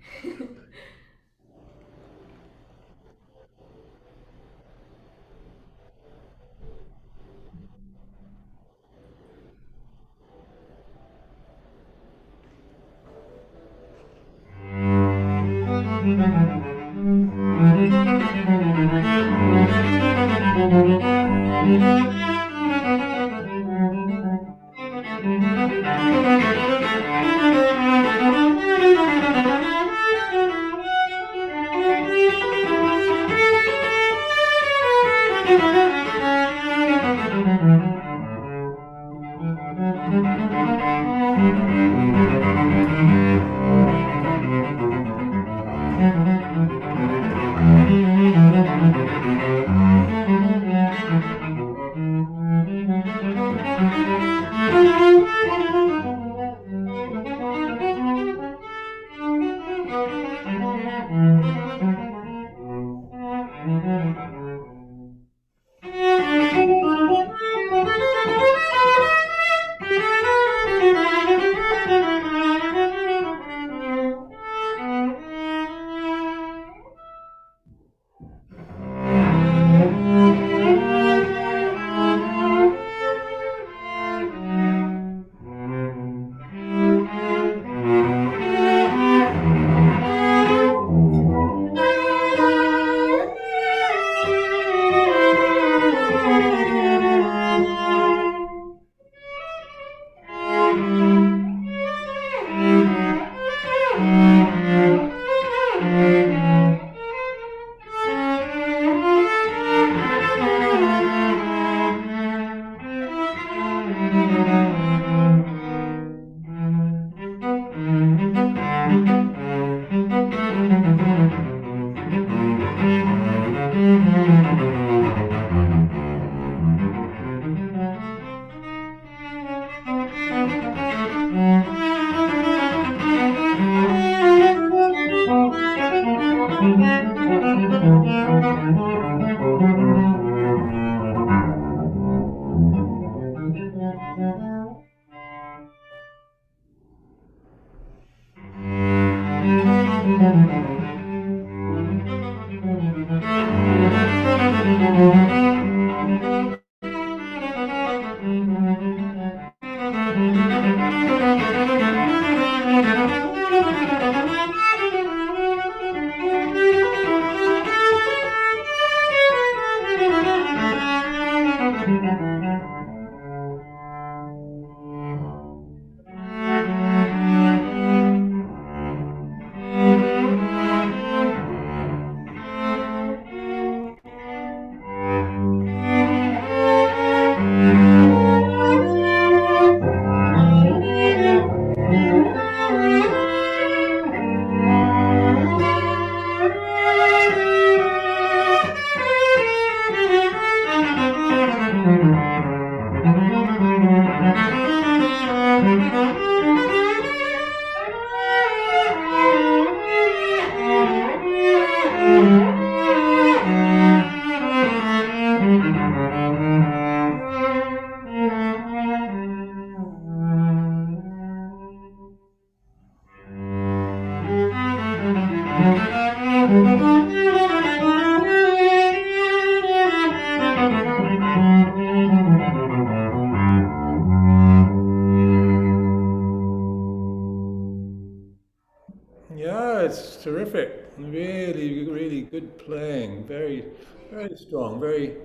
Yeah, it's terrific. Really, really good playing. Very, very strong, very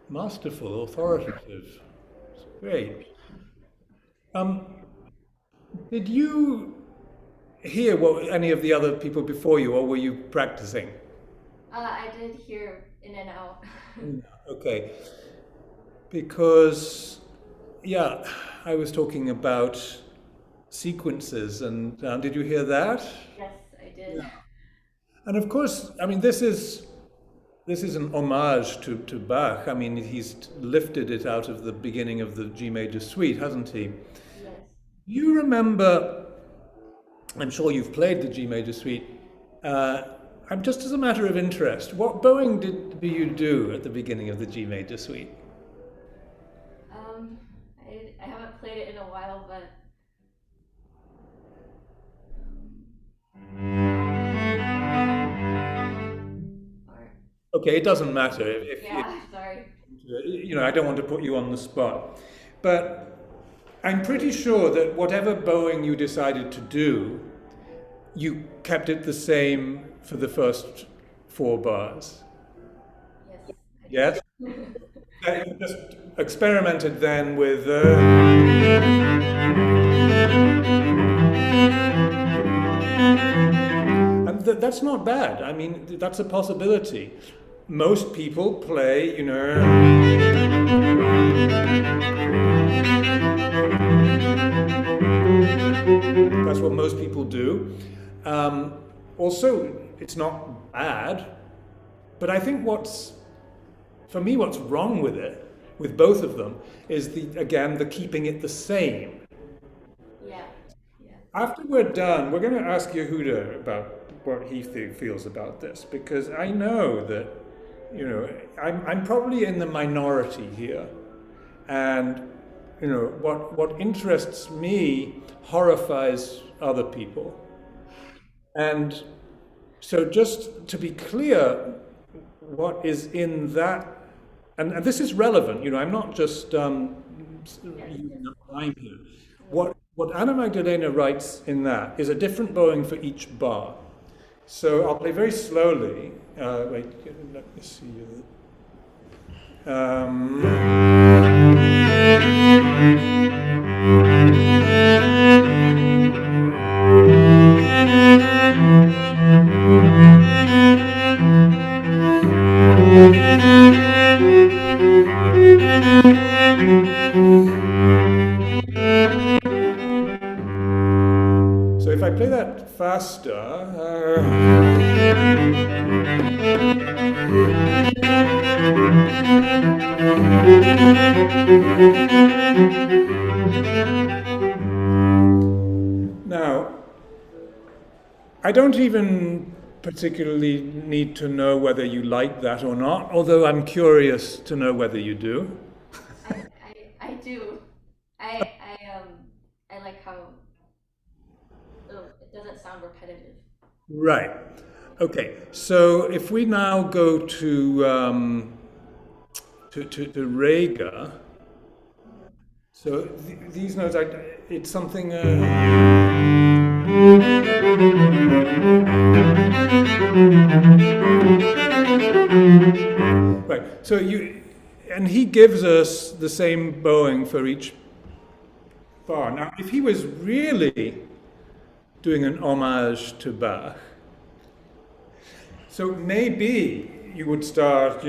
masterful, authoritative. It's great. Um, did you hear what any of the other people before you, or were you practicing? I did hear in and out. Okay. Because, yeah, I was talking about sequences, and did you hear that? Yes, I did. And of course, I mean, this is an homage to Bach. I mean, he's lifted it out of the beginning of the G major suite, hasn't he? Yes. You remember, I'm sure you've played the G major suite. Just as a matter of interest, what bowing do you do at the beginning of the G major suite? I haven't played it in a while, but Okay, it doesn't matter if yeah, sorry. you know, I don't want to put you on the spot, but I'm pretty sure that whatever bowing you decided to do, you kept it the same for the first 4 bars. Yes. Yes? You just experimented then with and that's not bad. I mean, that's a possibility. Most people play, you know. That's what most people do. Also, it's not bad, but I think for me, what's wrong with it, with both of them, is the keeping it the same. Yeah. After we're done, we're going to ask Yehuda about what he feels about this, because I know that, you know, I'm probably in the minority here, and you know what interests me horrifies other people, and so just to be clear, what is in that, and this is relevant. You know, I'm not just using up time here. What Anna Magdalena writes in that is a different bowing for each bar. So I'll play very slowly. Wait, let me see. So if I play that faster. Now, I don't even particularly need to know whether you like that or not, although I'm curious to know whether you do. I do. I like how it doesn't sound repetitive. Right. Okay. So if we now go to Rega, so these notes, it's something. Right. So and he gives us the same bowing for each bar. Now, if he was really doing an homage to Bach, so maybe you would start,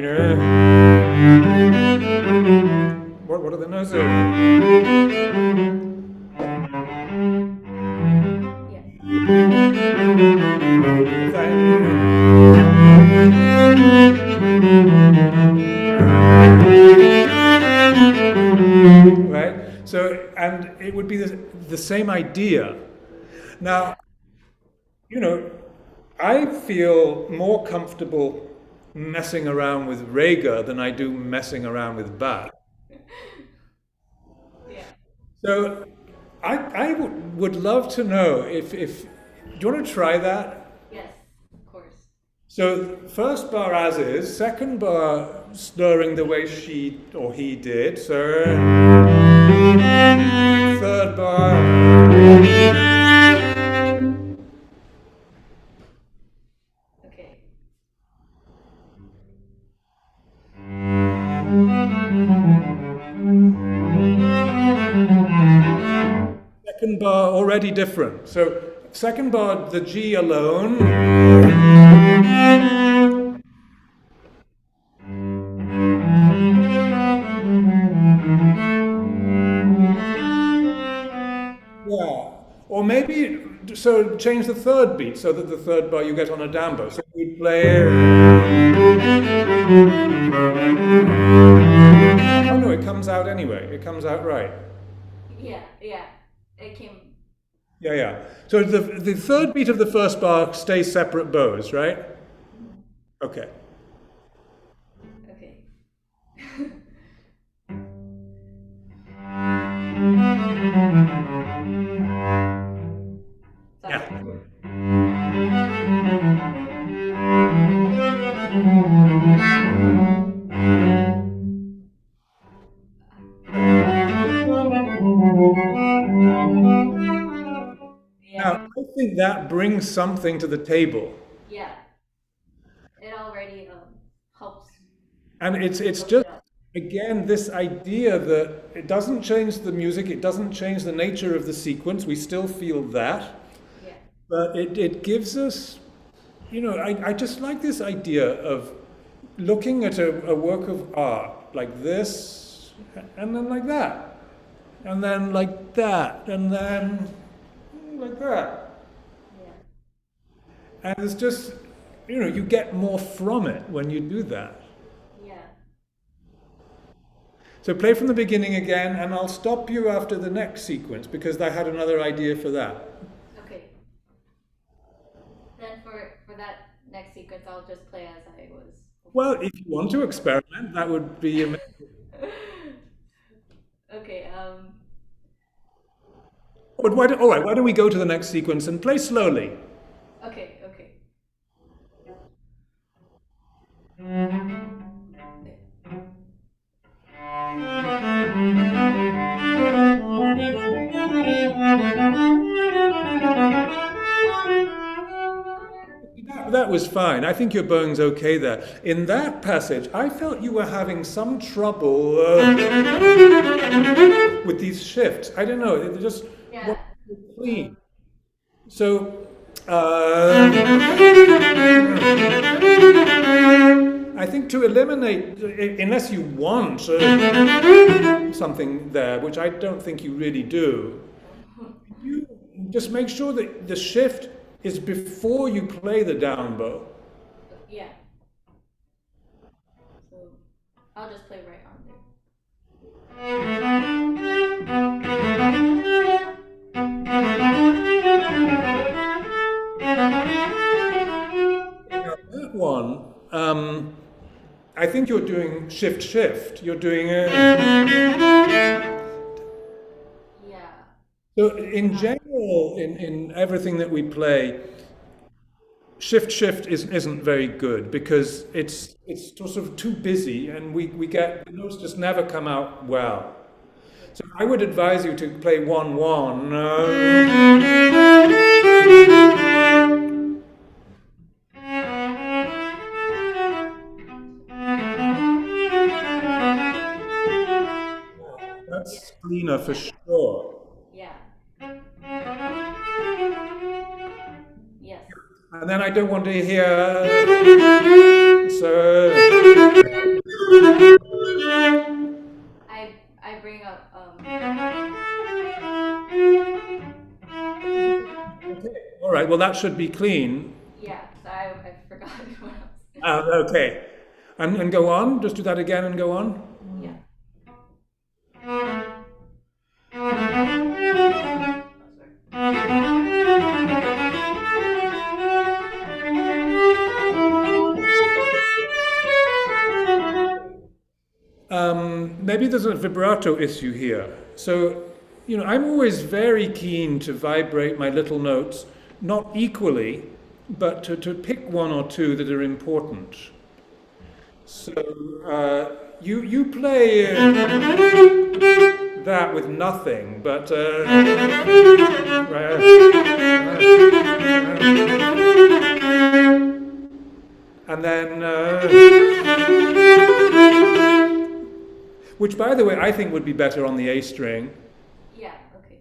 what are the notes there? Right? So, and it would be the same idea. Now, I feel more comfortable messing around with Rega than I do messing around with Bach. Yeah. So I would love to know if do you want to try that? Yes, of course. So first bar as is, second bar slurring the way she or he did. So third bar. Okay. Second bar already different. So second bar, the G alone. Yeah. Or maybe, so change the third beat so that the third bar you get on a down bow. So we play. Oh no, it comes out anyway. It comes out right. Yeah. It came. Yeah. So the third beat of the first bar stays separate bows, right? Okay. Okay. Yeah. Now, I think that brings something to the table. Yeah. It already helps. And it's just, again, this idea that it doesn't change the music, it doesn't change the nature of the sequence, we still feel that. Yeah. But it gives us, I just like this idea of looking at a work of art like this, and then like that, and then like that, and then like that. Yeah. And it's just, you get more from it when you do that. Yeah. So play from the beginning again, and I'll stop you after the next sequence because I had another idea for that. Okay. Then for that next sequence, I'll just play as I was. Well, if you want to experiment, that would be amazing. Okay. But why don't we go to the next sequence and play slowly? Okay. That was fine. I think your bowing's okay there. In that passage, I felt you were having some trouble with these shifts. I don't know. It just wasn't clean. So. I think to eliminate, unless you want something there, which I don't think you really do, you just make sure that the shift is before you play the down bow. Yeah. So I'll just play right on Now, that one, I think you're doing shift. You're doing Yeah. So in general, in everything that we play, shift isn't very good because it's sort of too busy, and we get the notes just never come out well. So I would advise you to play 1-1. That's cleaner for sure. Yeah. Yes. And then I don't want to hear. So. I bring up. Okay. All right. Well, that should be clean. Yeah. So I forgot what else. Okay. And go on. Just do that again and go on. Yeah. Maybe there's a vibrato issue here. So, I'm always very keen to vibrate my little notes, not equally, but to pick one or two that are important. So, you play that with nothing, but and then which, by the way, I think would be better on the A string. Yeah. Okay.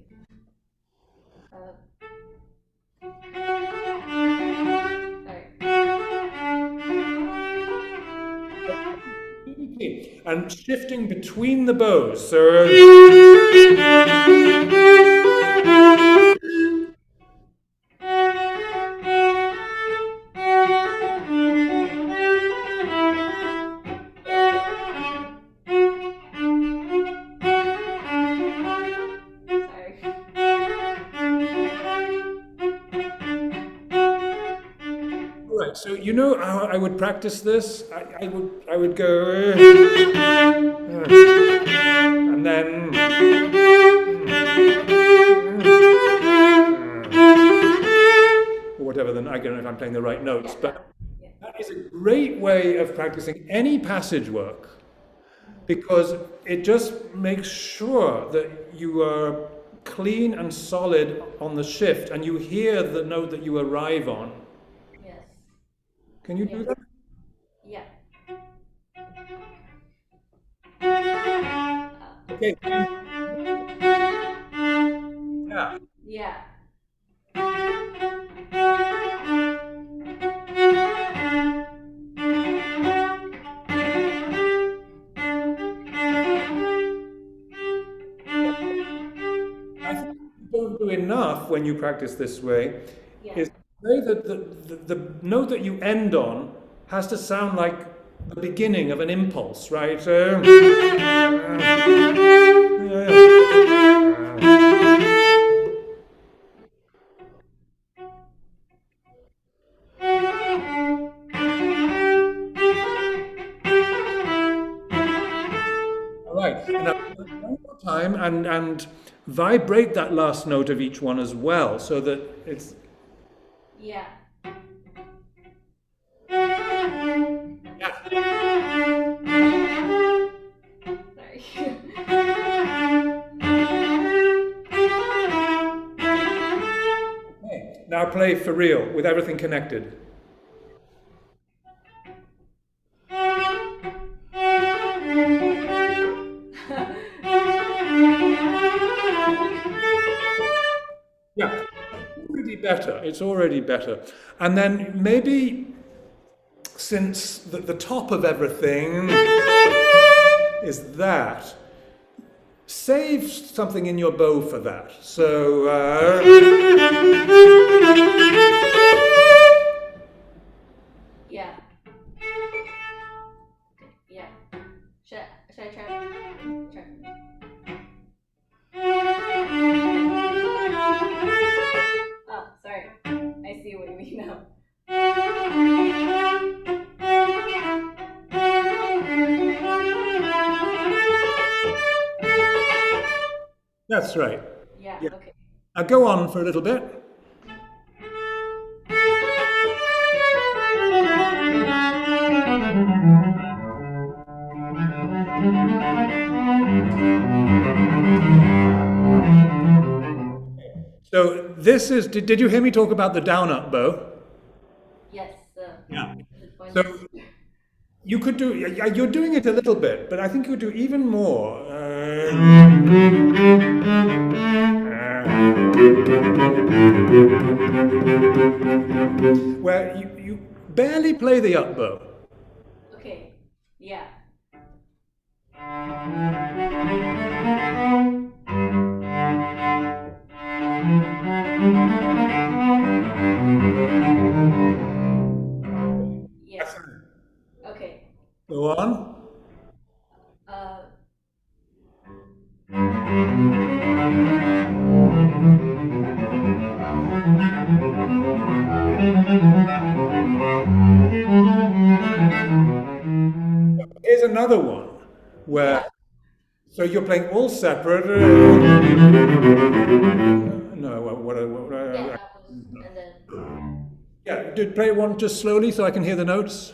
Sorry. And shifting between the bows. So. So how I would practice this? I would go and then or whatever. Then I don't know if I'm playing the right notes, but that is a great way of practicing any passage work because it just makes sure that you are clean and solid on the shift, and you hear the note that you arrive on. Can you do that? Yeah. Okay. Yeah. Yeah. I think you don't do enough when you practice this way. Is say that the note that you end on has to sound like the beginning of an impulse, right? All right. Now, one more time and vibrate that last note of each one as well, so that it's. Yeah. Sorry. Okay. Now play for real with everything connected. Yeah. Better. It's already better. And then maybe, since the top of everything is that, save something in your bow for that. So yeah. Yeah. Should I try? Oh, sorry. I see what you mean now. that's right. Yeah. Okay. Now go on for a little bit. this is, did you hear me talk about the down up bow? Yes. Yeah. The point So you could do, you're doing it a little bit, but I think you could do even more. Where you barely play the up bow. okay. Yeah. Yeah. Okay. Go on. Uh, Here's another one where, so you're playing all separate. No, what yeah, that was, and then yeah, did play one just slowly so I can hear the notes.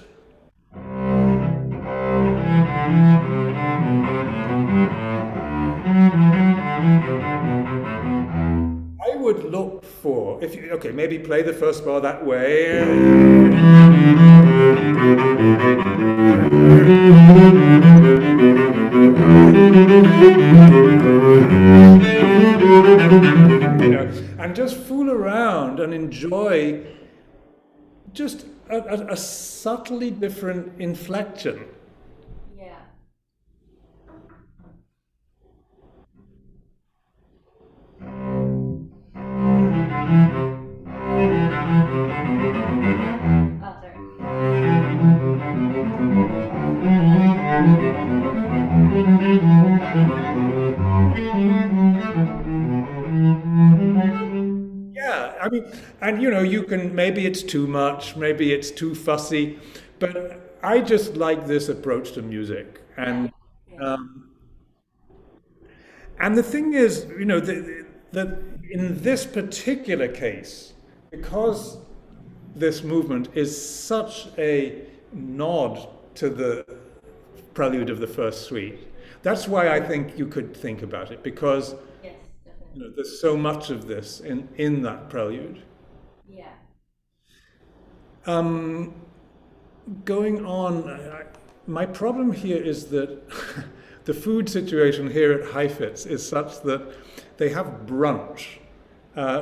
I would look for, if you, okay, maybe play the first bar that way. You know, and just fool around and enjoy just a subtly different inflection. yeah. Oh, sorry. Yeah, I mean, and you know, you can, maybe it's too much, maybe it's too fussy, but I just like this approach to music. And the thing is, you know, that in this particular case, because this movement is such a nod to the prelude of the first suite, that's why I think you could think about it, because Yes, definitely. you know, there's so much of this in that prelude. Yeah. Going on, my problem here is that the food situation here at Heifetz is such that they have brunch,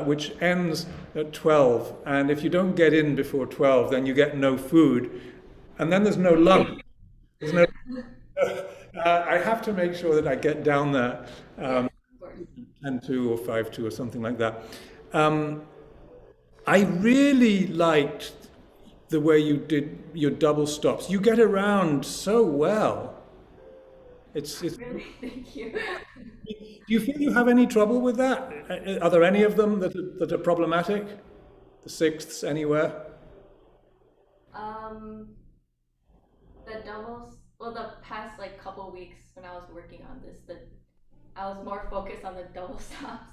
which ends at 12, and if you don't get in before 12, then you get no food, and then there's no lunch. There's no. I have to make sure that I get down there. Of course. 10-2 or 5-2 or something like that. I really liked the way you did your double stops. You get around so well. It's Really, thank you. do you feel you have any trouble with that? Are there any of them that are problematic? The sixths anywhere? The doubles. Well, the past like couple weeks when I was working on this, I was more focused on the double stops.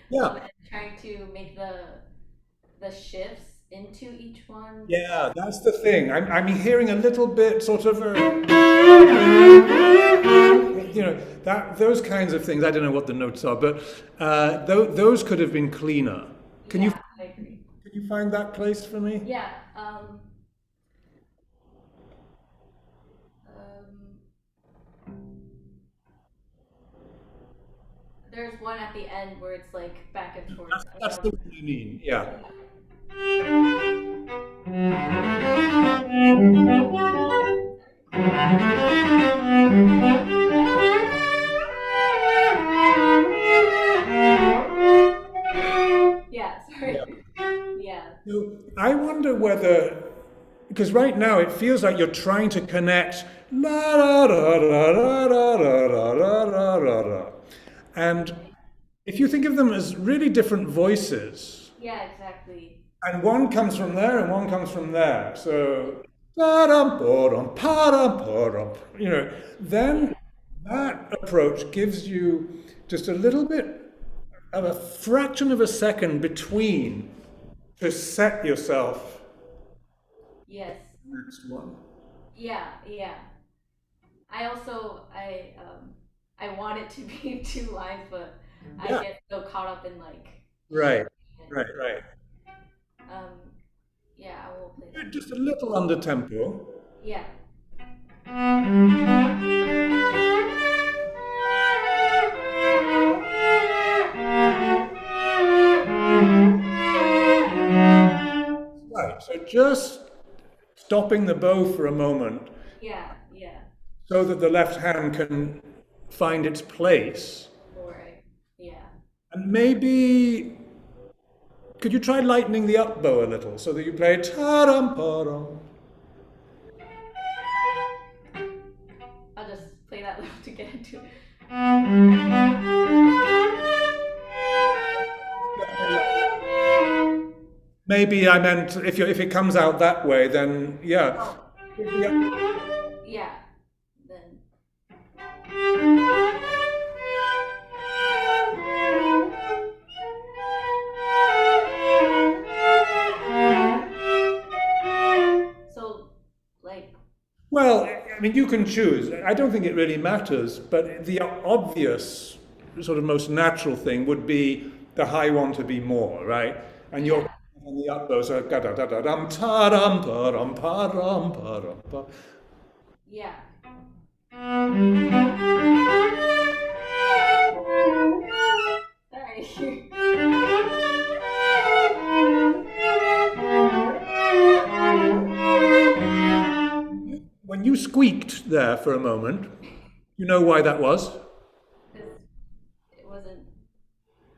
Yeah. And trying to make the shifts into each one. Yeah, that's the thing. I'm hearing a little bit sort of, you know, those kinds of things. I don't know what the notes are, but those could have been cleaner. Yeah, I agree. Can you find that place for me? Yeah. There's one at the end where it's like back and forth. That's the one I mean. Yeah. Yeah, sorry. Yeah. So I wonder whether, because right now it feels like you're trying to connect la da da da da da da da da da da. And if you think of them as really different voices, Yeah, exactly. and one comes from there and one comes from there, so ba-dum, ba-dum, pa-dum, pa-dum, you know, then that approach gives you just a little bit of a fraction of a second between to set yourself Yes. next one. Yeah, yeah. I want it to be two lines, but I Yeah. get so caught up in like Right. Right, right. Yeah, I will play that. Just a little under tempo. Yeah. Right, so just stopping the bow for a moment Yeah, yeah. so that the left hand can find its place. Right. Yeah. And maybe, could you try lightening the up bow a little so that you play ta-dum-pa-dum? I'll just play that little to get into it. Maybe I meant if it comes out that way, then yeah. Yeah. Then. So, like. Well, I mean, you can choose. I don't think it really matters, but the obvious, sort of most natural thing would be the high one to be more, right? And you're on the up bow, so ga-da-da-da-dum, ta-dum, pa-dum, pa-dum, pa. Yeah. Sorry. When you squeaked there for a moment, you know why that was? It wasn't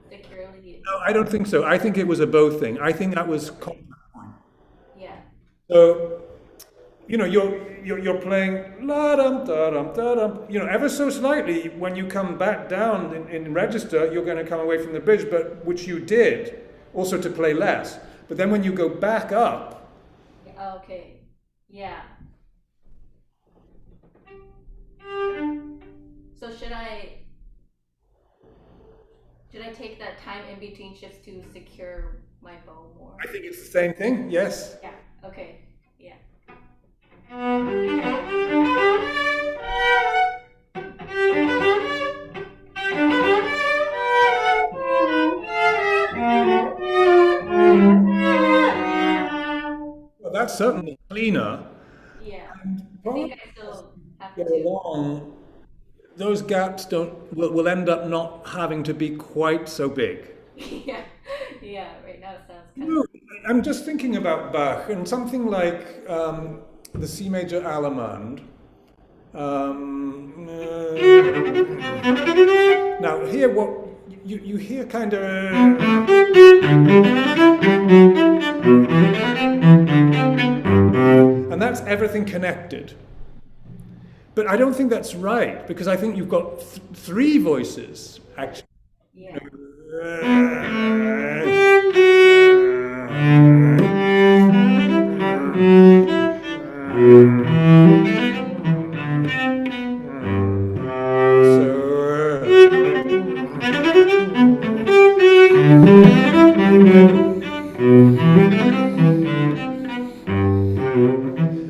securely. No, I don't think so. I think it was a bow thing. I think that was contact point. Yeah. So, you know, you're playing la dum da dum da dum. You know, ever so slightly. When you come back down in register, you're going to come away from the bridge, but which you did, also to play less. But then when you go back up. Okay. Yeah. So should I take that time in between shifts to secure my bow more? I think it's the same thing. Yes. Yeah. Okay. Yeah. Well, that's certainly cleaner. Yeah. I think I still have Go to. along. Those gaps will end up not having to be quite so big. Yeah. Yeah. Right now it sounds kind No, I'm just thinking about Bach and something like the C major Allemande. Now here, what you hear kind of, and that's everything connected. But I don't think that's right, because I think you've got three voices, actually. Yeah.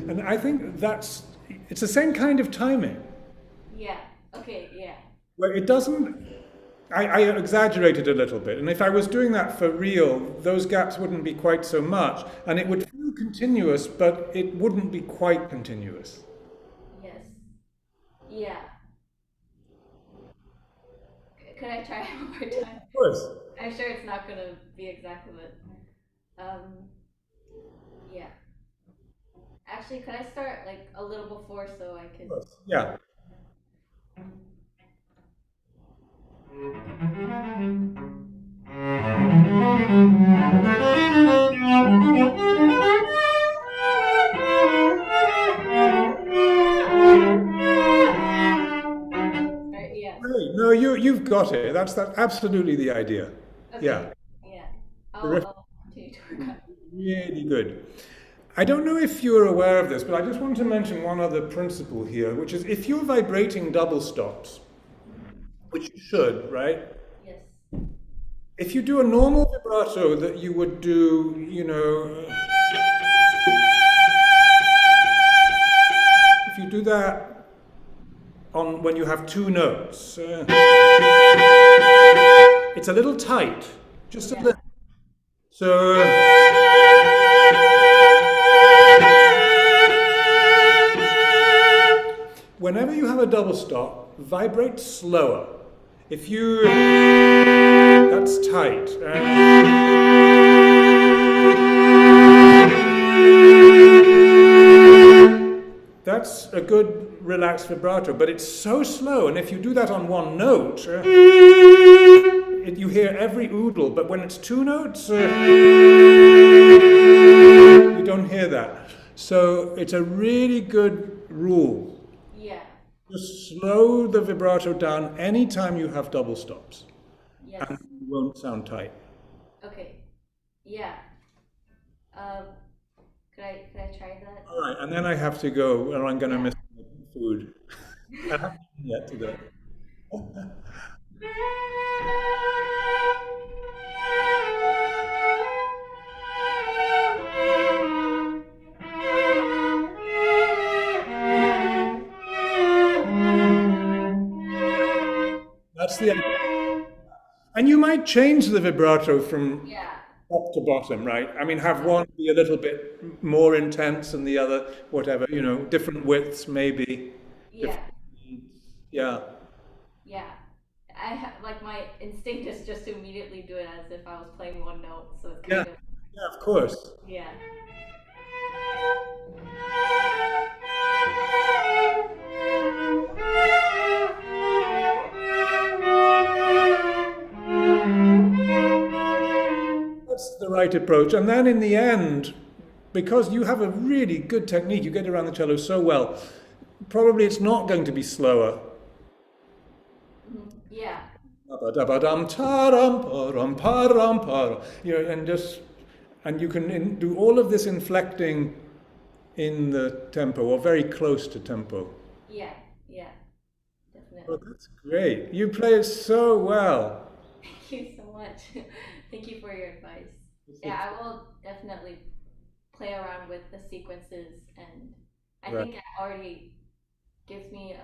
And I think it's the same kind of timing. Yeah. Okay. Yeah. Where it doesn't, I exaggerated a little bit, and if I was doing that for real, those gaps wouldn't be quite so much, and it would feel continuous, but it wouldn't be quite continuous. Yes. Yeah. Could I try one more time? Of course. I'm sure it's not gonna be exactly what. Yeah. Actually, could I start like a little before so I can? Of course. Yeah. Yeah. Great. No, you've got it. That's absolutely the idea. Okay. Yeah. Yeah. Terrific. I'll continue to work on it. Really good. I don't know if you're aware of this, but I just want to mention one other principle here, which is if you're vibrating double stops, which you should, right? Yes. If you do a normal vibrato that you would do, you know, if you do that on when you have two notes, it's a little tight, just a little. So whenever you have a double stop, vibrate slower. If you, that's tight. That's a good relaxed vibrato, but it's so slow, and if you do that on one note, you hear every oodle, but when it's two notes, you don't hear that. So it's a really good rule. Yeah. Just slow the vibrato down anytime you have double stops. Yes. And it won't sound tight. Okay. Yeah. Could I try that? All right, and then I have to go, or I'm going to miss my food. I haven't eaten yet today. That's the idea. And you might change the vibrato from top to bottom, right? I mean, have one be a little bit more intense and the other, whatever, you know, different widths maybe. Yeah. Yeah. Yeah. I have, like, my instinct is just to immediately do it as if I was playing one note, so it's kind of... Yeah, of course. Yeah. That's the right approach. And then in the end, because you have a really good technique, you get around the cello so well, probably it's not going to be slower. Yeah. You know, and you can do all of this inflecting in the tempo or very close to tempo. Yeah, yeah, definitely. Oh, that's great. You play it so well. Thank you so much. Thank you for your advice. Yeah, I will definitely play around with the sequences, and I think it already gives me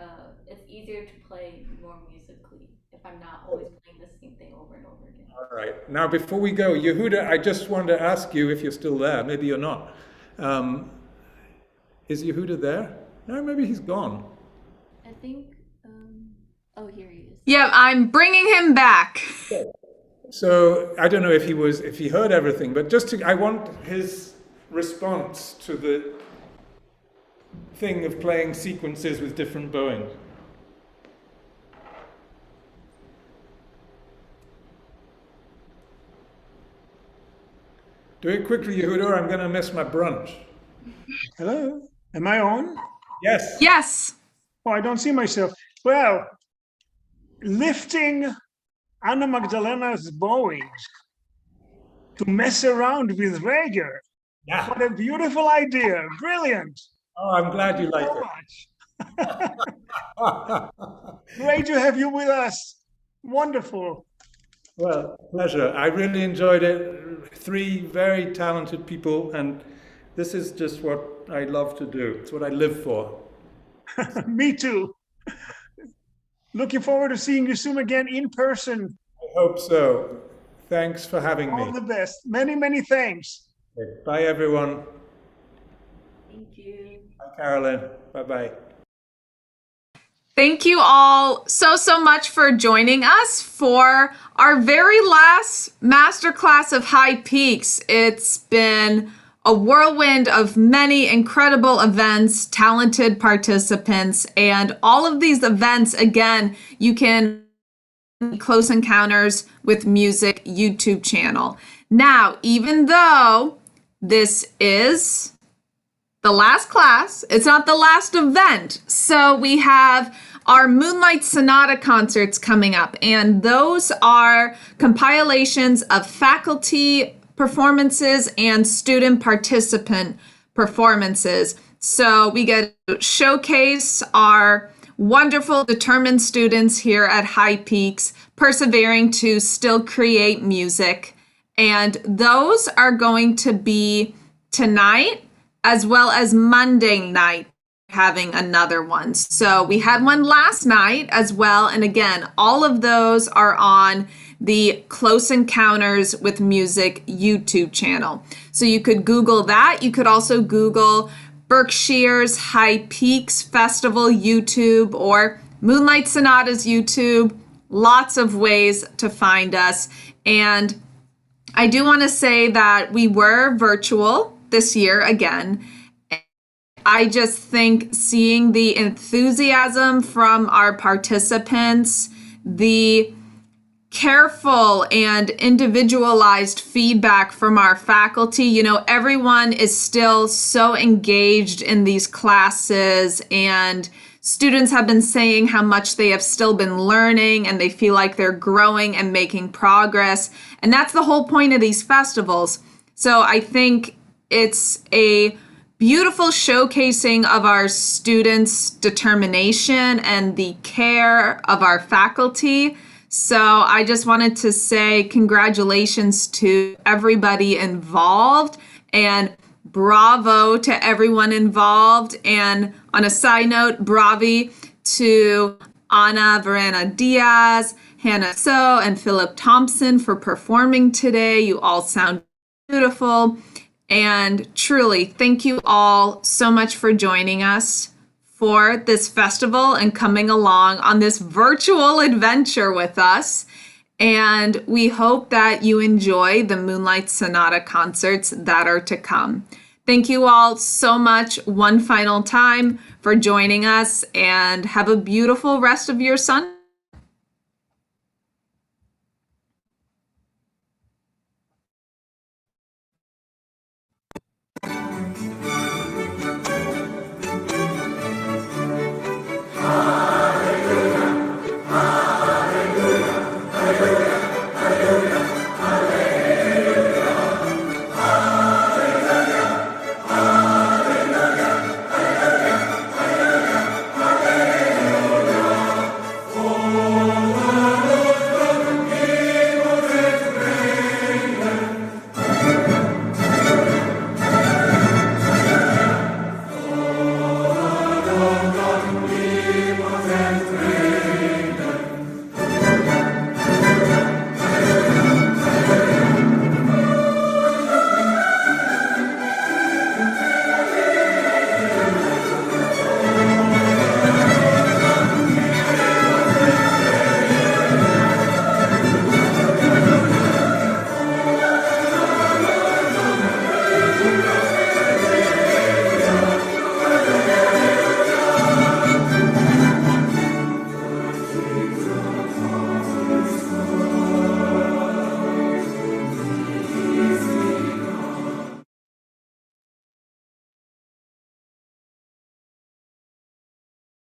it's easier to play more musically if I'm not always playing the same thing over and over again. All right. Now, before we go, Yehuda, I just wanted to ask you if you're still there. Maybe you're not. Is Yehuda there? No, maybe he's gone. I think, oh, here he is. Yeah, I'm bringing him back. So I don't know if he heard everything, but I want his response to the thing of playing sequences with different bowing. Do it quickly, Yehuda, or I'm going to miss my brunch. Hello? Am I on? Yes. Yes. Oh, I don't see myself. Well, lifting Anna Magdalena's bowing to mess around with Rager. Yeah. What a beautiful idea. Brilliant. Oh, I'm glad you like So it. much. Great to have you with us. Wonderful. Well, pleasure. I really enjoyed it. 3 very talented people, and this is just what I love to do. It's what I live for. Me too. Looking forward to seeing you soon again in person. I hope so. Thanks for having me. All the best. Many, many thanks. Okay, bye, everyone. Thank you. Bye, Carolyn. Bye-bye. Thank you all so much for joining us for our very last masterclass of High Peaks. It's been a whirlwind of many incredible events, talented participants, and all of these events, again, you can Close Encounters with Music YouTube channel. Now, even though this is the last class, it's not the last event. So we have our Moonlight Sonata concerts coming up, and those are compilations of faculty performances and student participant performances. So we get to showcase our wonderful, determined students here at High Peaks, persevering to still create music. And those are going to be tonight, as well as Monday night, having another one. So we had one last night as well. And again, all of those are on the Close Encounters with Music YouTube channel. So you could Google that. You could also Google Berkshire's High Peaks Festival YouTube or Moonlight Sonatas YouTube. Lots of ways to find us. And I do want to say that we were virtual this year again. I just think seeing the enthusiasm from our participants, the careful and individualized feedback from our faculty, you know, everyone is still so engaged in these classes, and students have been saying how much they have still been learning and they feel like they're growing and making progress. And that's the whole point of these festivals. So I think it's a beautiful showcasing of our students' determination and the care of our faculty. So I just wanted to say congratulations to everybody involved and bravo to everyone involved. And on a side note, bravi to Verena Díaz, Hannah So, and Phillip Thompson for performing today. You all sound beautiful. And truly, thank you all so much for joining us for this festival and coming along on this virtual adventure with us. And we hope that you enjoy the Moonlight Sonata concerts that are to come. Thank you all so much one final time for joining us, and have a beautiful rest of your Sunday.